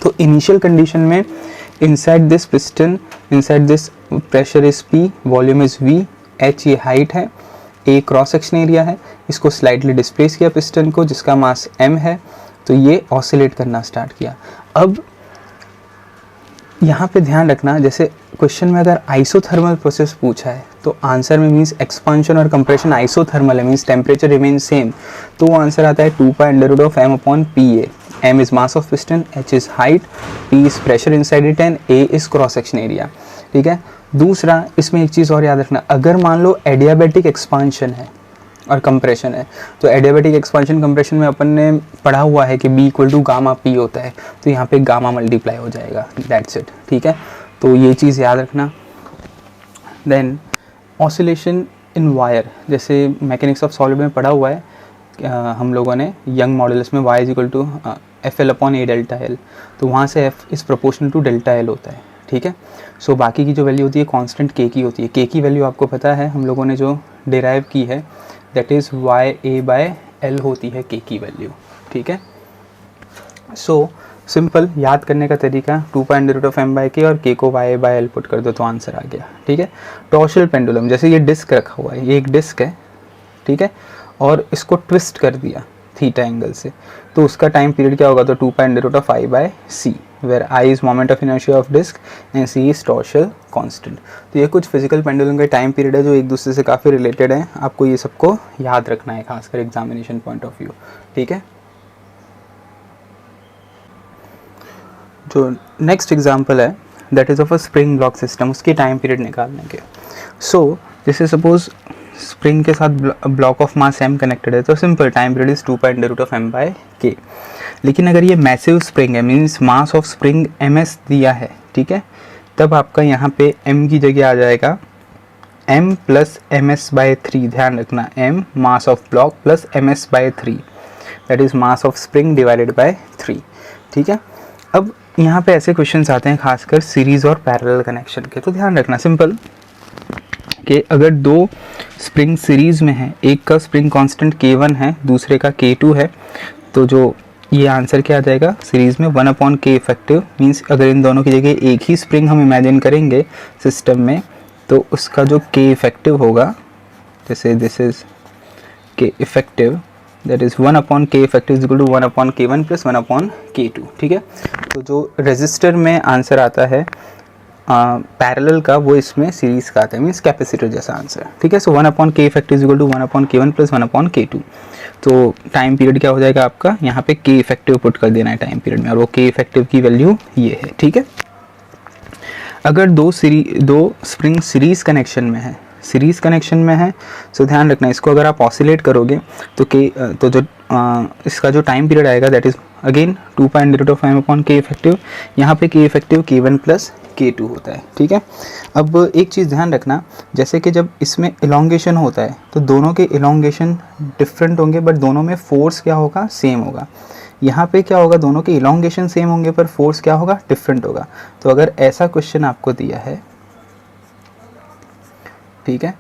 तो इनिशियल कंडीशन में inside this piston, inside this pressure is P, volume is V, H ये हाइट है, A क्रॉस सेक्शन एरिया है, इसको स्लाइटली डिस्प्लेस किया पिस्टन को जिसका मास m है, तो ये ऑसिलेट करना स्टार्ट किया। अब यहाँ पे ध्यान रखना, जैसे क्वेश्चन में अगर आइसोथर्मल प्रोसेस पूछा है तो आंसर में मीन्स एक्सपांशन और कंप्रेशन आइसोथर्मल है, मीन्स टेम्परेचर रिमेन सेम, तो वो आंसर आता है 2π√m/PA। m is mass of piston, h is height, p is pressure inside it and a is cross section area, ठीक है। दूसरा, इसमें एक चीज़ और याद रखना, अगर मान लो एडियाबैटिक एक्सपांशन है और कंप्रेशन है, तो एडियाबैटिक एक्सपांशन कंप्रेशन में अपन ने पढ़ा हुआ है कि B equal to gamma P होता है, तो यहाँ पे गामा मल्टीप्लाई हो जाएगा, दैट्स इट, ठीक है। तो ये चीज़ याद रखना। देन ऑसिलेशन इन वायर, जैसे मैकेनिक्स ऑफ सॉलिड में पढ़ा हुआ है हम लोगों ने यंग मॉडुलस में, y is equal to FL/A∆L, तो वहाँ से F is proportional to ΔL होता है, ठीक है। सो बाकी की जो वैल्यू होती है कांस्टेंट K की होती है। K की वैल्यू आपको पता है, हम लोगों ने जो डिराइव की है, दैट इज़ YA/L होती है K की वैल्यू, ठीक है। सो सिंपल याद करने का तरीका 2.m/k और k को y/l पुट कर दो तो आंसर आ गया, ठीक है। टॉर्शनल पेंडुलम, जैसे ये डिस्क रखा हुआ है, ये एक डिस्क है, ठीक है, और इसको ट्विस्ट कर दिया थीटा एंगल से, तो उसका टाइम पीरियड क्या होगा, तो 2.5/c, where I is moment of inertia of disc and c is torsional constant. तो ये कुछ फिजिकल पेंडुलम के टाइम पीरियड है जो एक दूसरे से काफ़ी रिलेटेड है, आपको ये सबको याद रखना है खासकर एग्जामिनेशन पॉइंट ऑफ व्यू, ठीक है। जो नेक्स्ट एग्जाम्पल है that is of a spring block system, उसके टाइम पीरियड निकालने के। सो जैसे सपोज स्प्रिंग के साथ block of mass m connected है, तो simple time period is 2.m/k। लेकिन अगर ये मैसिव स्प्रिंग है, means mass of spring ms दिया है, ठीक है, तब आपका यहाँ पे m की जगह आ जाएगा m प्लस ms/3, ध्यान रखना, m mass of block plus ms/3, that is mass of spring divided by 3, ठीक है। अब यहाँ पे ऐसे क्वेश्चंस आते हैं खासकर सीरीज और पैरेलल कनेक्शन के, तो ध्यान रखना सिंपल कि अगर दो स्प्रिंग सीरीज में है, एक का स्प्रिंग कांस्टेंट k1 है, दूसरे का k2 है, तो जो ये आंसर क्या आ जाएगा सीरीज में 1/k इफेक्टिव, मींस अगर इन दोनों की जगह एक ही स्प्रिंग हम इमेजिन करेंगे सिस्टम में, तो उसका जो k इफेक्टिव होगा, जैसे this is k effective, that is 1/k effective is equal to 1/k1 plus 1/k2, ठीक है। तो जो रेजिस्टर में आंसर आता है पैरेलल का, वो इसमें सीरीज का आता है, मीन्स कैपेसिटर जैसा आंसर, ठीक है। So 1/k effective is equal to 1/k1 plus 1/k2। तो टाइम पीरियड क्या हो जाएगा आपका, यहाँ पे k इफेक्टिव पुट कर देना है टाइम पीरियड में, और वो k इफेक्टिव की वैल्यू ये है, ठीक है। अगर दो स्प्रिंग सीरीज कनेक्शन में है, सीरीज कनेक्शन में है, सो ध्यान रखना इसको अगर आप ऑसिलेट करोगे तो जो इसका जो टाइम पीरियड आएगा that is again 2.05/k effective, यहाँ पे k effective k1 plus k2 होता है, ठीक है। अब एक चीज़ ध्यान रखना, जैसे कि जब इसमें इलोंगेशन होता है तो दोनों के इलोंगेशन डिफरेंट होंगे, बट दोनों में फोर्स क्या होगा, सेम होगा। यहाँ पे क्या होगा, दोनों के इलोंगेशन सेम होंगे पर फोर्स क्या होगा, डिफरेंट होगा। तो अगर ऐसा क्वेश्चन आपको दिया है, ठीक है,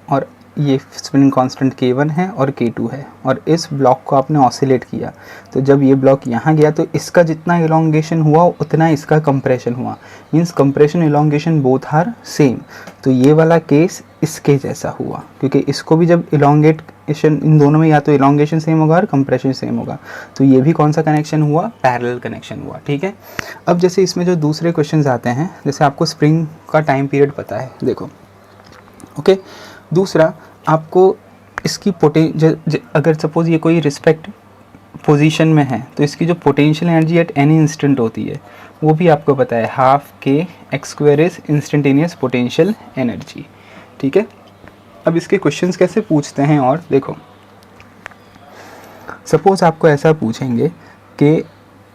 और ये स्प्रिंग कांस्टेंट k1 है और k2 है, और इस ब्लॉक को आपने ऑसिलेट किया, तो जब ये ब्लॉक यहाँ गया तो इसका जितना इलोंगेशन हुआ उतना इसका कंप्रेशन हुआ, means compression elongation both are same. तो ये वाला केस इसके जैसा हुआ, क्योंकि इसको भी जब इलोंगेशन, इन दोनों में या तो इलोंगेशन सेम होगा और कंप्रेशन सेम होगा, तो ये भी कौन सा कनेक्शन हुआ, पैरेलल कनेक्शन हुआ, ठीक है। अब जैसे इसमें जो दूसरे क्वेश्चन आते हैं, जैसे आपको स्प्रिंग का टाइम पीरियड पता है, देखो, ओके। दूसरा आपको इसकी अगर सपोज ये कोई रिस्पेक्ट पोजीशन में है, तो इसकी जो potential energy at any instant होती है वो भी आपको पता है, half k(x²) is instantaneous potential energy, ठीक है। अब इसके क्वेश्चंस कैसे पूछते हैं, और देखो, सपोज आपको ऐसा पूछेंगे कि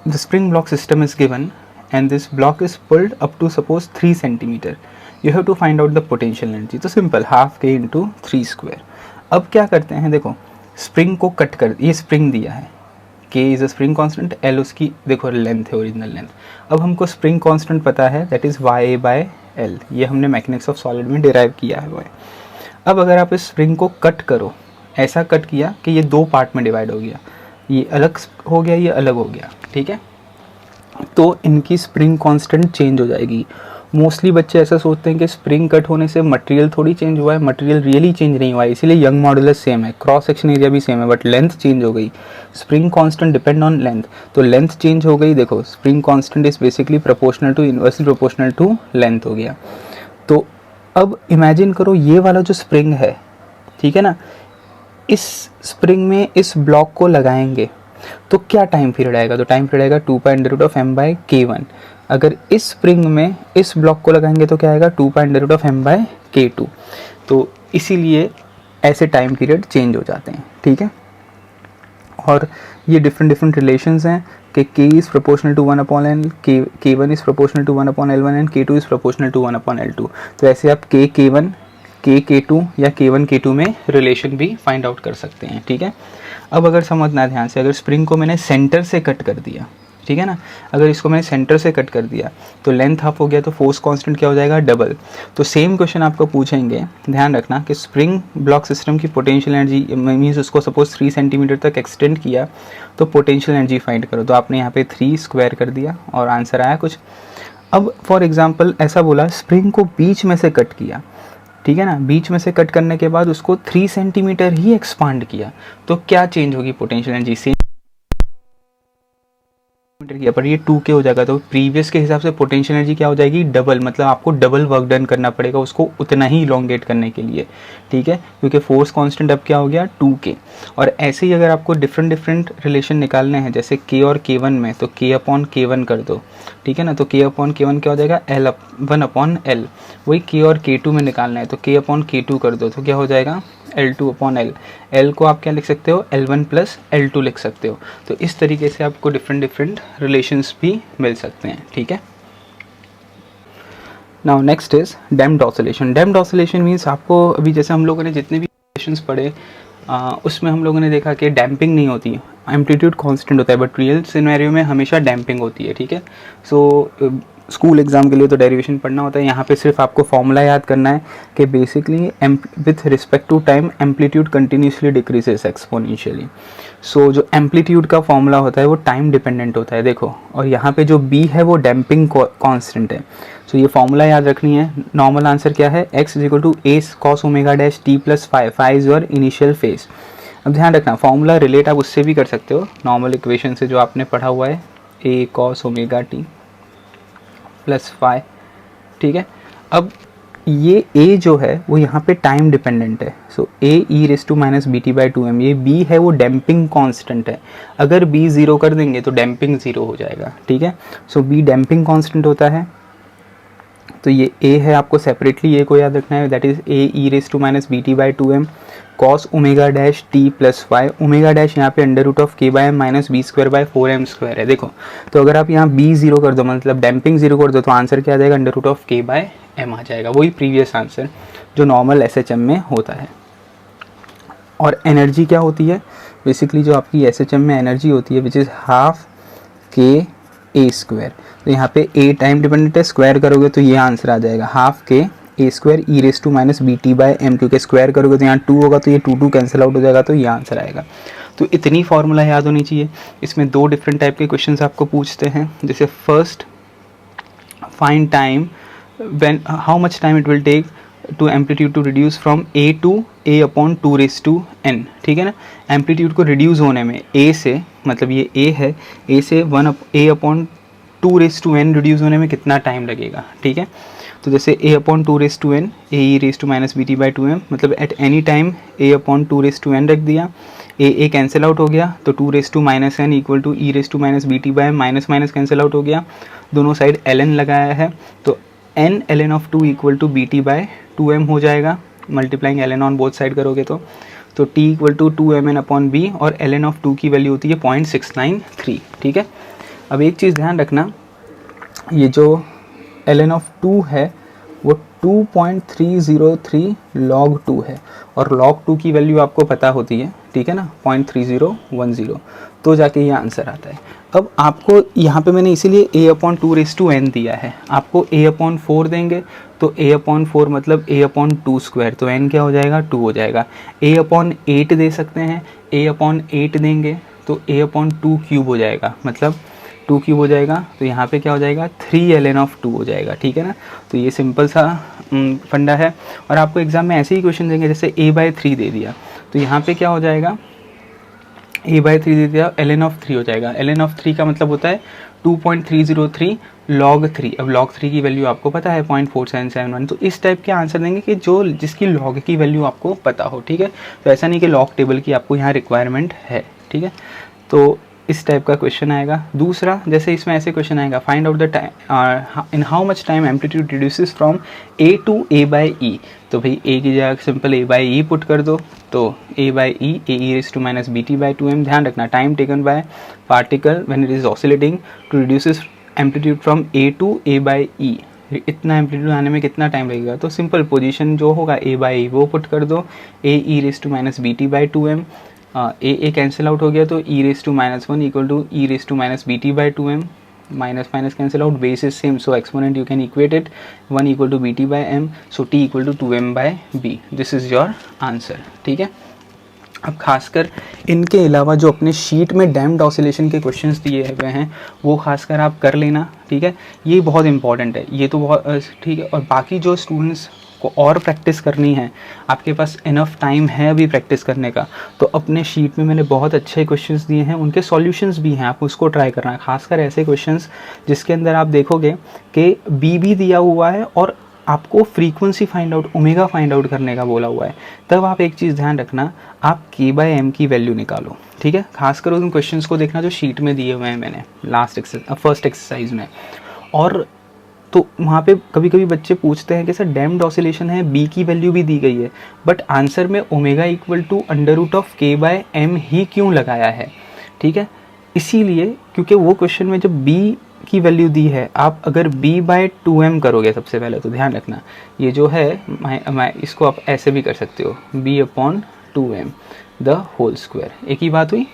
the spring block system is given and this block is pulled up to suppose 3 centimetre, you have to find out the potential energy. तो सिंपल हाफ k इंटू 3²। अब क्या करते हैं, देखो स्प्रिंग को कट कर, ये स्प्रिंग दिया है, k is a spring constant, l उसकी देखो लेंथ है, ओरिजिनल लेंथ। अब हमको स्प्रिंग कांस्टेंट पता है दैट इज y/l, ये हमने मैकेनिक्स ऑफ सॉलिड में डिराइव किया है। अब अगर आप इस स्प्रिंग को कट करो, ऐसा कट किया कि ये 2 पार्ट में डिवाइड हो गया, ये अलग हो गया, ये अलग हो गया, ठीक है, तो इनकी स्प्रिंग कांस्टेंट चेंज हो जाएगी। मोस्टली बच्चे ऐसा सोचते हैं कि स्प्रिंग कट होने से मटेरियल थोड़ी चेंज हुआ है, मटेरियल रियली चेंज नहीं हुआ है, इसीलिए यंग मॉडुलस सेम है, क्रॉस सेक्शन एरिया भी सेम है, बट लेंथ चेंज हो गई। Spring constant depend on length, तो लेंथ चेंज हो गई। देखो spring constant is basically proportional to, inversely proportional to length हो गया। तो अब इमेजिन करो ये वाला जो स्प्रिंग है, ठीक है ना, इस स्प्रिंग में इस ब्लॉक को लगाएंगे तो क्या टाइम पीरियड आएगा, तो टाइम पीरियड आएगा 2.m/k1। अगर इस स्प्रिंग में इस ब्लॉक को लगाएंगे तो क्या आएगा 2.m/k2। तो इसीलिए ऐसे टाइम पीरियड चेंज हो जाते हैं, ठीक है। और ये डिफरेंट रिलेशंस हैं कि k is proportional to 1/n, k1 is proportional to 1/L1 and k2 is proportional to 1/L2। तो ऐसे आप k1 k2 या k1 k2 में रिलेशन भी फाइंड आउट कर सकते हैं, ठीक है। अब अगर समझना ध्यान से, अगर स्प्रिंग को मैंने सेंटर से कट कर दिया, ठीक है ना। अगर इसको मैंने सेंटर से कट कर दिया तो लेंथ हाफ हो गया, तो फोर्स कांस्टेंट क्या हो जाएगा, डबल। तो सेम क्वेश्चन आपको पूछेंगे, ध्यान रखना कि स्प्रिंग ब्लॉक सिस्टम की पोटेंशियल एनर्जी मीन्स उसको सपोज 3 सेंटीमीटर तक एक्सटेंड किया तो पोटेंशियल एनर्जी फाइंड करो। तो आपने यहाँ पे 3 स्क्वायर कर दिया और आंसर आया कुछ। अब फॉर एग्जाम्पल ऐसा बोला स्प्रिंग को बीच में से कट किया, ठीक है ना, बीच में से कट करने के बाद उसको 3 सेंटीमीटर ही एक्सपांड किया, तो क्या चेंज होगी पोटेंशियल एनर्जी, सेम किया पर ये 2K हो जाएगा, तो प्रीवियस के हिसाब से पोटेंशियल एनर्जी क्या हो जाएगी, डबल। मतलब आपको डबल वर्क डन करना पड़ेगा उसको उतना ही इलोंगेट करने के लिए, ठीक है, क्योंकि फोर्स कांस्टेंट अब क्या हो गया 2K। और ऐसे ही अगर आपको डिफरेंट डिफरेंट रिलेशन निकालने हैं जैसे K और K1 में, तो K/K1 कर दो, ठीक है ना। तो K/K1 क्या हो जाएगा, L/1/L। वही K और K2 में निकालना है तो K/K2 कर दो, तो क्या हो जाएगा L2/L। L को आप क्या लिख सकते हो, L1 + L2 लिख सकते हो। तो इस तरीके से आपको डिफरेंट डिफरेंट रिलेशंस भी मिल सकते हैं, ठीक है। Now next is damped oscillation. Damped oscillation means आपको अभी जैसे हम लोगों ने जितने भी रिलेशंस पढ़े उसमें हम लोगों ने देखा कि डैम्पिंग नहीं होती, एम्पलीट्यूड कांस्टेंट होता है, बट रियल सिनेरियो में हमेशा डैम्पिंग होती है, ठीक है। सो स्कूल एग्जाम के लिए तो डेरिवेशन पढ़ना होता है, यहाँ पे सिर्फ आपको फॉर्मूला याद करना है कि basically with respect to time amplitude continuously decreases exponentially. So जो एम्पलीट्यूड का फॉर्मूला होता है वो टाइम डिपेंडेंट होता है, देखो, और यहाँ पे जो b है वो डैम्पिंग कांस्टेंट है। सो ये फॉर्मूला याद रखनी है। नॉर्मल आंसर क्या है, x = a cos ω' t + phi is your initial phase. अब ध्यान रखना फॉर्मूला रिलेट आप उससे भी कर सकते हो, नॉर्मल इक्वेशन से जो आपने पढ़ा हुआ है, a cos ω t + phi, ठीक है। अब ये a जो है वो यहाँ पे टाइम डिपेंडेंट है, सो a e⁻bt/2m, ये b है वो डैम्पिंग कांस्टेंट है। अगर b 0 कर देंगे तो डैम्पिंग 0 हो जाएगा, ठीक है। सो b डैम्पिंग कांस्टेंट होता है, तो ये a है, आपको सेपरेटली a को याद रखना है, that is a e⁻bt/2m cos ω' t + phi। ω' यहाँ पे √k/m - b²/4m² है, देखो। तो अगर आप यहाँ b 0 कर दो, मतलब डैम्पिंग 0 कर दो, तो आंसर क्या आ जाएगा, √k/m आ जाएगा, वही प्रीवियस आंसर जो नॉर्मल SHM में होता है। और एनर्जी क्या होती है, बेसिकली जो आपकी SHM में एनर्जी होती है विच इज़ ½KA²। तो यहाँ पे a टाइम डिपेंडेंट है, स्क्वायर करोगे तो ये आंसर आ जाएगा ½ KA² e⁻bt/m, क्योंकि स्क्वायर करोगे तो यहाँ 2 होगा तो ये 2 कैंसिल आउट हो जाएगा, तो ये आंसर आएगा। तो इतनी फार्मूला याद होनी चाहिए। इसमें 2 डिफरेंट टाइप के क्वेश्चंस आपको पूछते हैं, जैसे first find time when how much time it will take to amplitude to reduce from a to a/2n, ठीक है ना। एम्पलीट्यूड को रिड्यूस होने में a से, मतलब ये a है, a से a/2n रिड्यूस होने में कितना टाइम लगेगा, ठीक है। तो जैसे a/2n a e⁻bt/2m, मतलब एट एनी टाइम a/2n रख दिया, a कैंसिल आउट हो गया, तो 2n = e⁻bt/m, minus cancel out हो गया, दोनों साइड ln लगाया है, तो n ln of 2 = bt/2m हो जाएगा, multiplying ln on both side करोगे तो t = 2mn/b, और ln of 2 की वैल्यू होती है 0.693, ठीक है। अब एक चीज़ ध्यान रखना, ये जो ln of 2 है वो 2.303 log 2 है, और log 2 की वैल्यू आपको पता होती है, ठीक है ना, 0.3010, तो जाके ये आंसर आता है। अब आपको यहाँ पे मैंने इसीलिए a/2n दिया है, आपको a/4 देंगे तो a/4 मतलब a/2², तो n क्या हो जाएगा, 2 हो जाएगा। a/8 दे सकते हैं, a/8 देंगे तो a/2³ हो जाएगा, मतलब 2³ हो जाएगा, तो यहाँ पे क्या हो जाएगा 3 ln of 2 हो जाएगा, ठीक है ना। तो ये सिंपल सा फंडा है। और आपको एग्जाम में ऐसे ही क्वेश्चन देंगे, जैसे a/3 दे दिया तो यहाँ पे क्या हो जाएगा, a/3 दे दिया, ln of 3 हो जाएगा। ln of 3 का मतलब होता है 2.303 log 3। अब log 3 की वैल्यू आपको पता है 0.4771, तो इस टाइप के आंसर देंगे कि जो जिसकी log की वैल्यू आपको पता हो, ठीक है। तो ऐसा नहीं कि log टेबल की आपको यहाँ रिक्वायरमेंट है, ठीक है। तो इस टाइप का क्वेश्चन आएगा। दूसरा, जैसे इसमें ऐसे क्वेश्चन आएगा, find out the time in how much time amplitude reduces from a to a/e। तो भाई a की जगह सिंपल a/e पुट कर दो, तो a/e e⁻bt/2m। ध्यान रखना time taken by particle when it is oscillating to reduces amplitude from a to a/e। इतना एम्पलीट्यूड आने में कितना टाइम लगेगा, तो सिंपल पोजीशन जो होगा a/e वो पुट कर दो, a e⁻bt/2m A cancel out हो गया तो e raise to minus one equal to e raise to minus B T by two M, minus minus cancel out, base is same so exponent you can equate it, 1 equal to B T by M, so t equal to 2m by B, this is your answer. ठीक है, अब खासकर इनके अलावा जो अपने शीट में डैम्प्ड ऑसिलेशन के क्वेश्चंस दिए हुए हैं वो खासकर आप कर लेना। ठीक है, ये बहुत इंपॉर्टेंट है, ये तो बहुत ठीक है। और बाकी जो स्टूडेंट्स को और प्रैक्टिस करनी है, आपके पास इनफ टाइम है अभी प्रैक्टिस करने का, तो अपने शीट में मैंने बहुत अच्छे क्वेश्चंस दिए हैं, उनके सॉल्यूशंस भी हैं, आप उसको ट्राई करना है। खासकर ऐसे क्वेश्चंस जिसके अंदर आप देखोगे कि बी भी दिया हुआ है और आपको frequency find out, omega find out करने का बोला हुआ है, तब आप एक चीज़ ध्यान रखना, आप k बाई एम की वैल्यू निकालो। ठीक है, खासकर उन क्वेश्चंस को देखना जो शीट में दिए हुए हैं मैंने फर्स्ट एक्सरसाइज में। और तो वहाँ पे कभी कभी बच्चे पूछते हैं कि सर डैम्प्ड ऑसिलेशन है, b की वैल्यू भी दी गई है, बट आंसर में omega equal to under root of k by m ही क्यों लगाया है। ठीक है, इसीलिए क्योंकि वो क्वेश्चन में जब b की वैल्यू दी है, आप अगर b बाई टू एम करोगे सबसे पहले, तो ध्यान रखना ये जो है मैं इसको आप ऐसे भी कर सकते हो, b upon two M the whole square, एक ही बात हुई।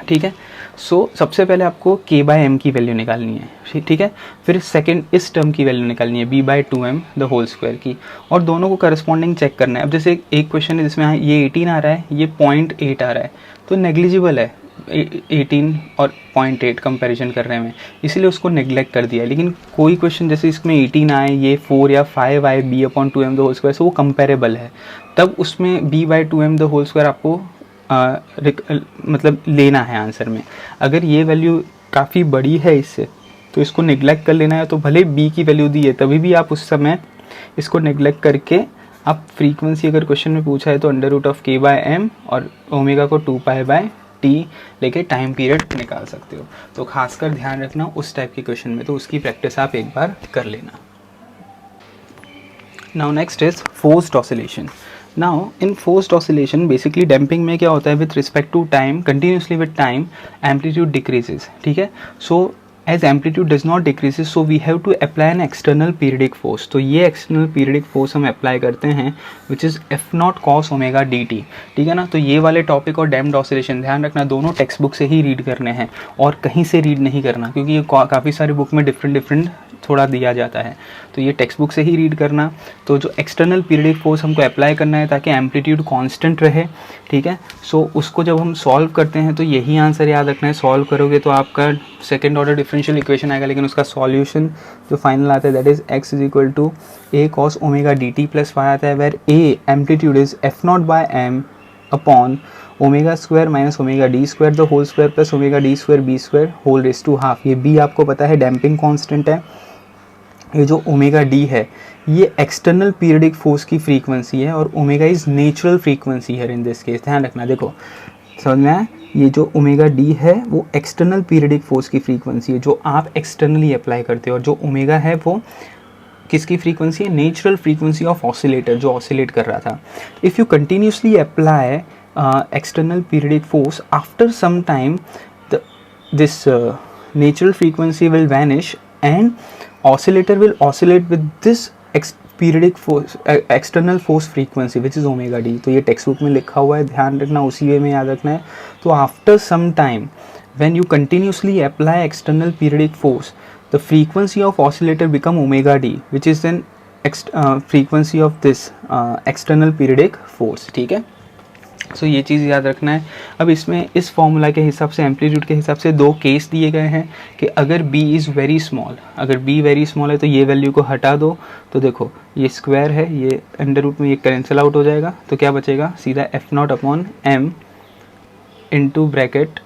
ठीक है, सो सबसे पहले आपको k बाई एम की वैल्यू निकालनी है। ठीक है, फिर सेकंड इस टर्म की वैल्यू निकालनी है b by two M the whole square की, और दोनों को करस्पॉन्डिंग चेक करना है। अब जैसे एक क्वेश्चन है जिसमें ये 18 आ रहा है, ये 0.8 आ रहा है, तो नेग्लिजिबल है 18 और 0.8 कंपैरिजन कर रहे हैं, इसलिए उसको नेग्लेक्ट कर दिया है। लेकिन कोई क्वेश्चन जैसे इसमें 18 आए, ये 4 या 5 आए, b upon two M the whole square, so वो कंपेरेबल है, तब उसमें b by two M the whole square आपको मतलब लेना है आंसर में। अगर ये वैल्यू काफ़ी बड़ी है इससे, तो इसको नेग्लेक्ट कर लेना है। तो भले b की वैल्यू दी है, तभी भी आप उस समय इसको नेग्लेक्ट करके आप फ्रीक्वेंसी अगर क्वेश्चन में पूछा है तो under root of k by M और ओमेगा को 2 पाई बाई टी लेके टाइम पीरियड निकाल सकते हो। तो खासकर ध्यान रखना उस टाइप के क्वेश्चन में, तो उसकी प्रैक्टिस आप एक बार कर लेना। Now next is forced oscillation. Now in forced oscillation basically damping में क्या होता है, with respect to time, continuously with time amplitude decreases. ठीक है, सो as amplitude does not decreases, so we have to apply an external periodic force। तो ये external periodic force हम अप्लाई करते हैं which is f not cos omega dt। ठीक है ना, तो ये वाले टॉपिक और डैम्प्ड ऑसिलेशन ध्यान रखना, दोनों टेक्स्ट बुक से ही रीड करने हैं और कहीं से रीड नहीं करना, क्योंकि ये काफ़ी सारी बुक में डिफरेंट थोड़ा दिया जाता है, तो ये टेक्स्ट बुक से ही रीड करना। तो जो एक्सटर्नल पीरियडिक फोर्स हमको अप्लाई करना है ताकि एम्पलीट्यूड कांस्टेंट रहे। ठीक है, सो उसको जब हम सॉल्व करते हैं तो यही आंसर याद रखना है, सॉल्व करोगे तो आपका सेकेंड ऑर्डर डिफरेंशियल इक्वेशन आएगा, लेकिन उसका सॉल्यूशन जो फाइनल आता है that is x is equal to a cos omega dt plus y आता है, where a amplitude is f naught by m upon omega square minus omega D square the whole square plus omega D square B square whole raise to half. ये b आपको पता है डैम्पिंग कांस्टेंट है, ये जो ओमेगा डी है ये एक्सटर्नल पीरियडिक फोर्स की फ्रीक्वेंसी है और ओमेगा इज नेचुरल फ्रीक्वेंसी है इन दिस केस। ध्यान रखना, देखो समझ में आया, ये जो ओमेगा डी है वो एक्सटर्नल पीरियडिक फोर्स की फ्रीक्वेंसी है जो आप एक्सटर्नली अप्लाई करते हो, और जो ओमेगा है वो किसकी फ्रीक्वेंसी है, नेचुरल फ्रीक्वेंसी ऑफ ऑसिलेटर जो ऑसिलेट कर रहा था। If you continuously apply external periodic force after some time this natural frequency will vanish and oscillator will oscillate with this periodic force external force frequency which is omega d। तो ये टेक्स्ट बुक में लिखा हुआ है, ध्यान रखना, उसी वे में याद रखना है। तो after some time when you continuously apply external periodic force the frequency of oscillator become omega d which is then frequency of this external periodic force। ठीक है, सो ये चीज़ याद रखना है। अब इसमें इस फॉर्मूला के हिसाब से एम्पलीट्यूड के हिसाब से दो केस दिए गए हैं कि अगर b इज़ वेरी स्मॉल, अगर b वेरी स्मॉल है तो ये वैल्यू को हटा दो, तो देखो ये स्क्वायर है, ये अंडर रूट में ये कैंसिल आउट हो जाएगा, तो क्या बचेगा सीधा f not upon m into bracket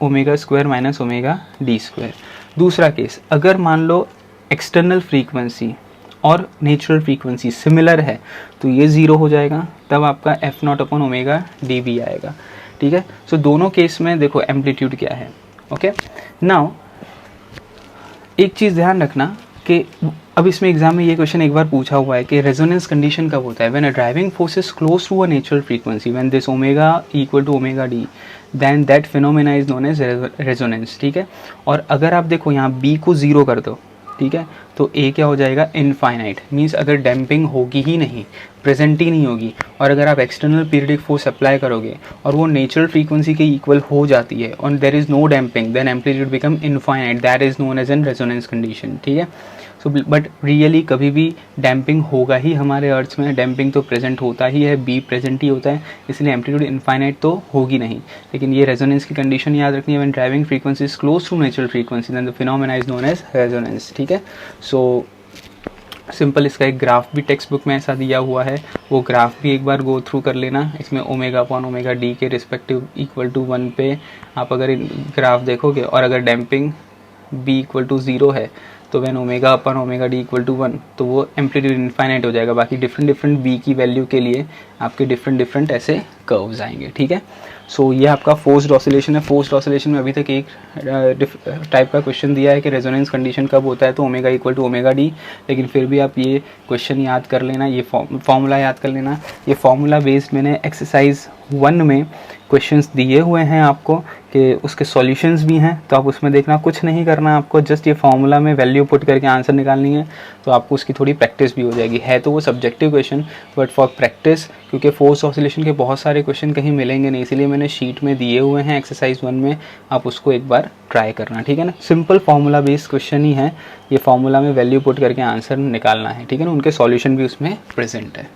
omega square minus omega D square. दूसरा केस, अगर मान लो एक्सटर्नल फ्रीक्वेंसी और नेचुरल फ्रीक्वेंसी सिमिलर है तो ये ज़ीरो हो जाएगा, तब आपका f not upon omega D भी आएगा। ठीक है, सो दोनों केस में देखो एम्पलीट्यूड क्या है। ओके, नाउ एक चीज़ ध्यान रखना कि अब इसमें एग्जाम में ये क्वेश्चन एक बार पूछा हुआ है कि रेजोनेंस कंडीशन कब होता है, when a driving force is close to a natural frequency when this omega equal to omega D then that phenomena is known as resonance. ठीक है, और अगर आप देखो यहाँ b को ज़ीरो कर दो ठीक है। तो ए क्या हो जाएगा, इनफाइनाइट, मीन्स अगर डैम्पिंग होगी ही नहीं, प्रेजेंट ही नहीं होगी, और अगर आप एक्सटर्नल पीरियडिक फोर्स अप्लाई करोगे और वो नेचुरल फ्रीक्वेंसी के इक्वल हो जाती है और there is no damping, then amplitude become infinite, that is known as an resonance condition, ठीक है। सो बट रियली कभी भी डैम्पिंग होगा ही हमारे अर्थ में, डैम्पिंग तो प्रेजेंट होता ही है, बी प्रेजेंट ही होता है, इसलिए एम्पलीट्यूड इनफाइनाइट तो होगी नहीं। लेकिन ये रेजोनेंस की कंडीशन याद रखनी है, when driving frequency is close to natural frequency then the phenomena is known as resonance, ठीक है। सो सिंपल इसका एक ग्राफ भी टेक्स्ट बुक में ऐसा दिया हुआ है, वो ग्राफ भी एक बार गो थ्रू कर लेना। इसमें ओमेगा अपॉन ओमेगा डी के रिस्पेक्टिव इक्वल टू 1 पे आप अगर ग्राफ देखोगे, और अगर डैम्पिंग बी इक्वल टू 0 है तो when omega upon omega D equal to 1 तो वो एम्पलीट्यूड इनफाइनाइट हो जाएगा। बाकी डिफरेंट डिफरेंट बी की वैल्यू के लिए आपके डिफरेंट डिफरेंट ऐसे कर्व्स आएंगे, ठीक है। सो ये आपका फोर्स्ड ऑसिलेशन है। फोर्स्ड ऑसिलेशन में अभी तक एक टाइप का क्वेश्चन दिया है कि रेजोनेंस कंडीशन कब होता है, तो omega equal to omega D, लेकिन फिर भी आप ये क्वेश्चन याद कर लेना, ये फॉर्मूला याद कर लेना। ये फॉर्मूला बेस्ड मैंने एक्सरसाइज 1 में क्वेश्चंस दिए हुए हैं आपको, कि उसके सॉल्यूशंस भी हैं, तो आप उसमें देखना, कुछ नहीं करना आपको, जस्ट ये फॉर्मूला में वैल्यू पुट करके आंसर निकालनी है, तो आपको उसकी थोड़ी प्रैक्टिस भी हो जाएगी। है तो वो subjective question, but for practice, क्योंकि फोर्स ऑसिलेशन के बहुत सारे क्वेश्चन कहीं मिलेंगे नहीं, इसीलिए मैंने शीट में दिए हुए हैं एक्सरसाइज 1 में, आप उसको एक बार ट्राई करना, ठीक है ना। सिंपल फॉर्मूला बेस्ड क्वेश्चन ही है, ये फॉर्मूला में वैल्यू पुट करके आंसर निकालना है, ठीक है ना। उनके सॉल्यूशन भी उसमें प्रेजेंट है।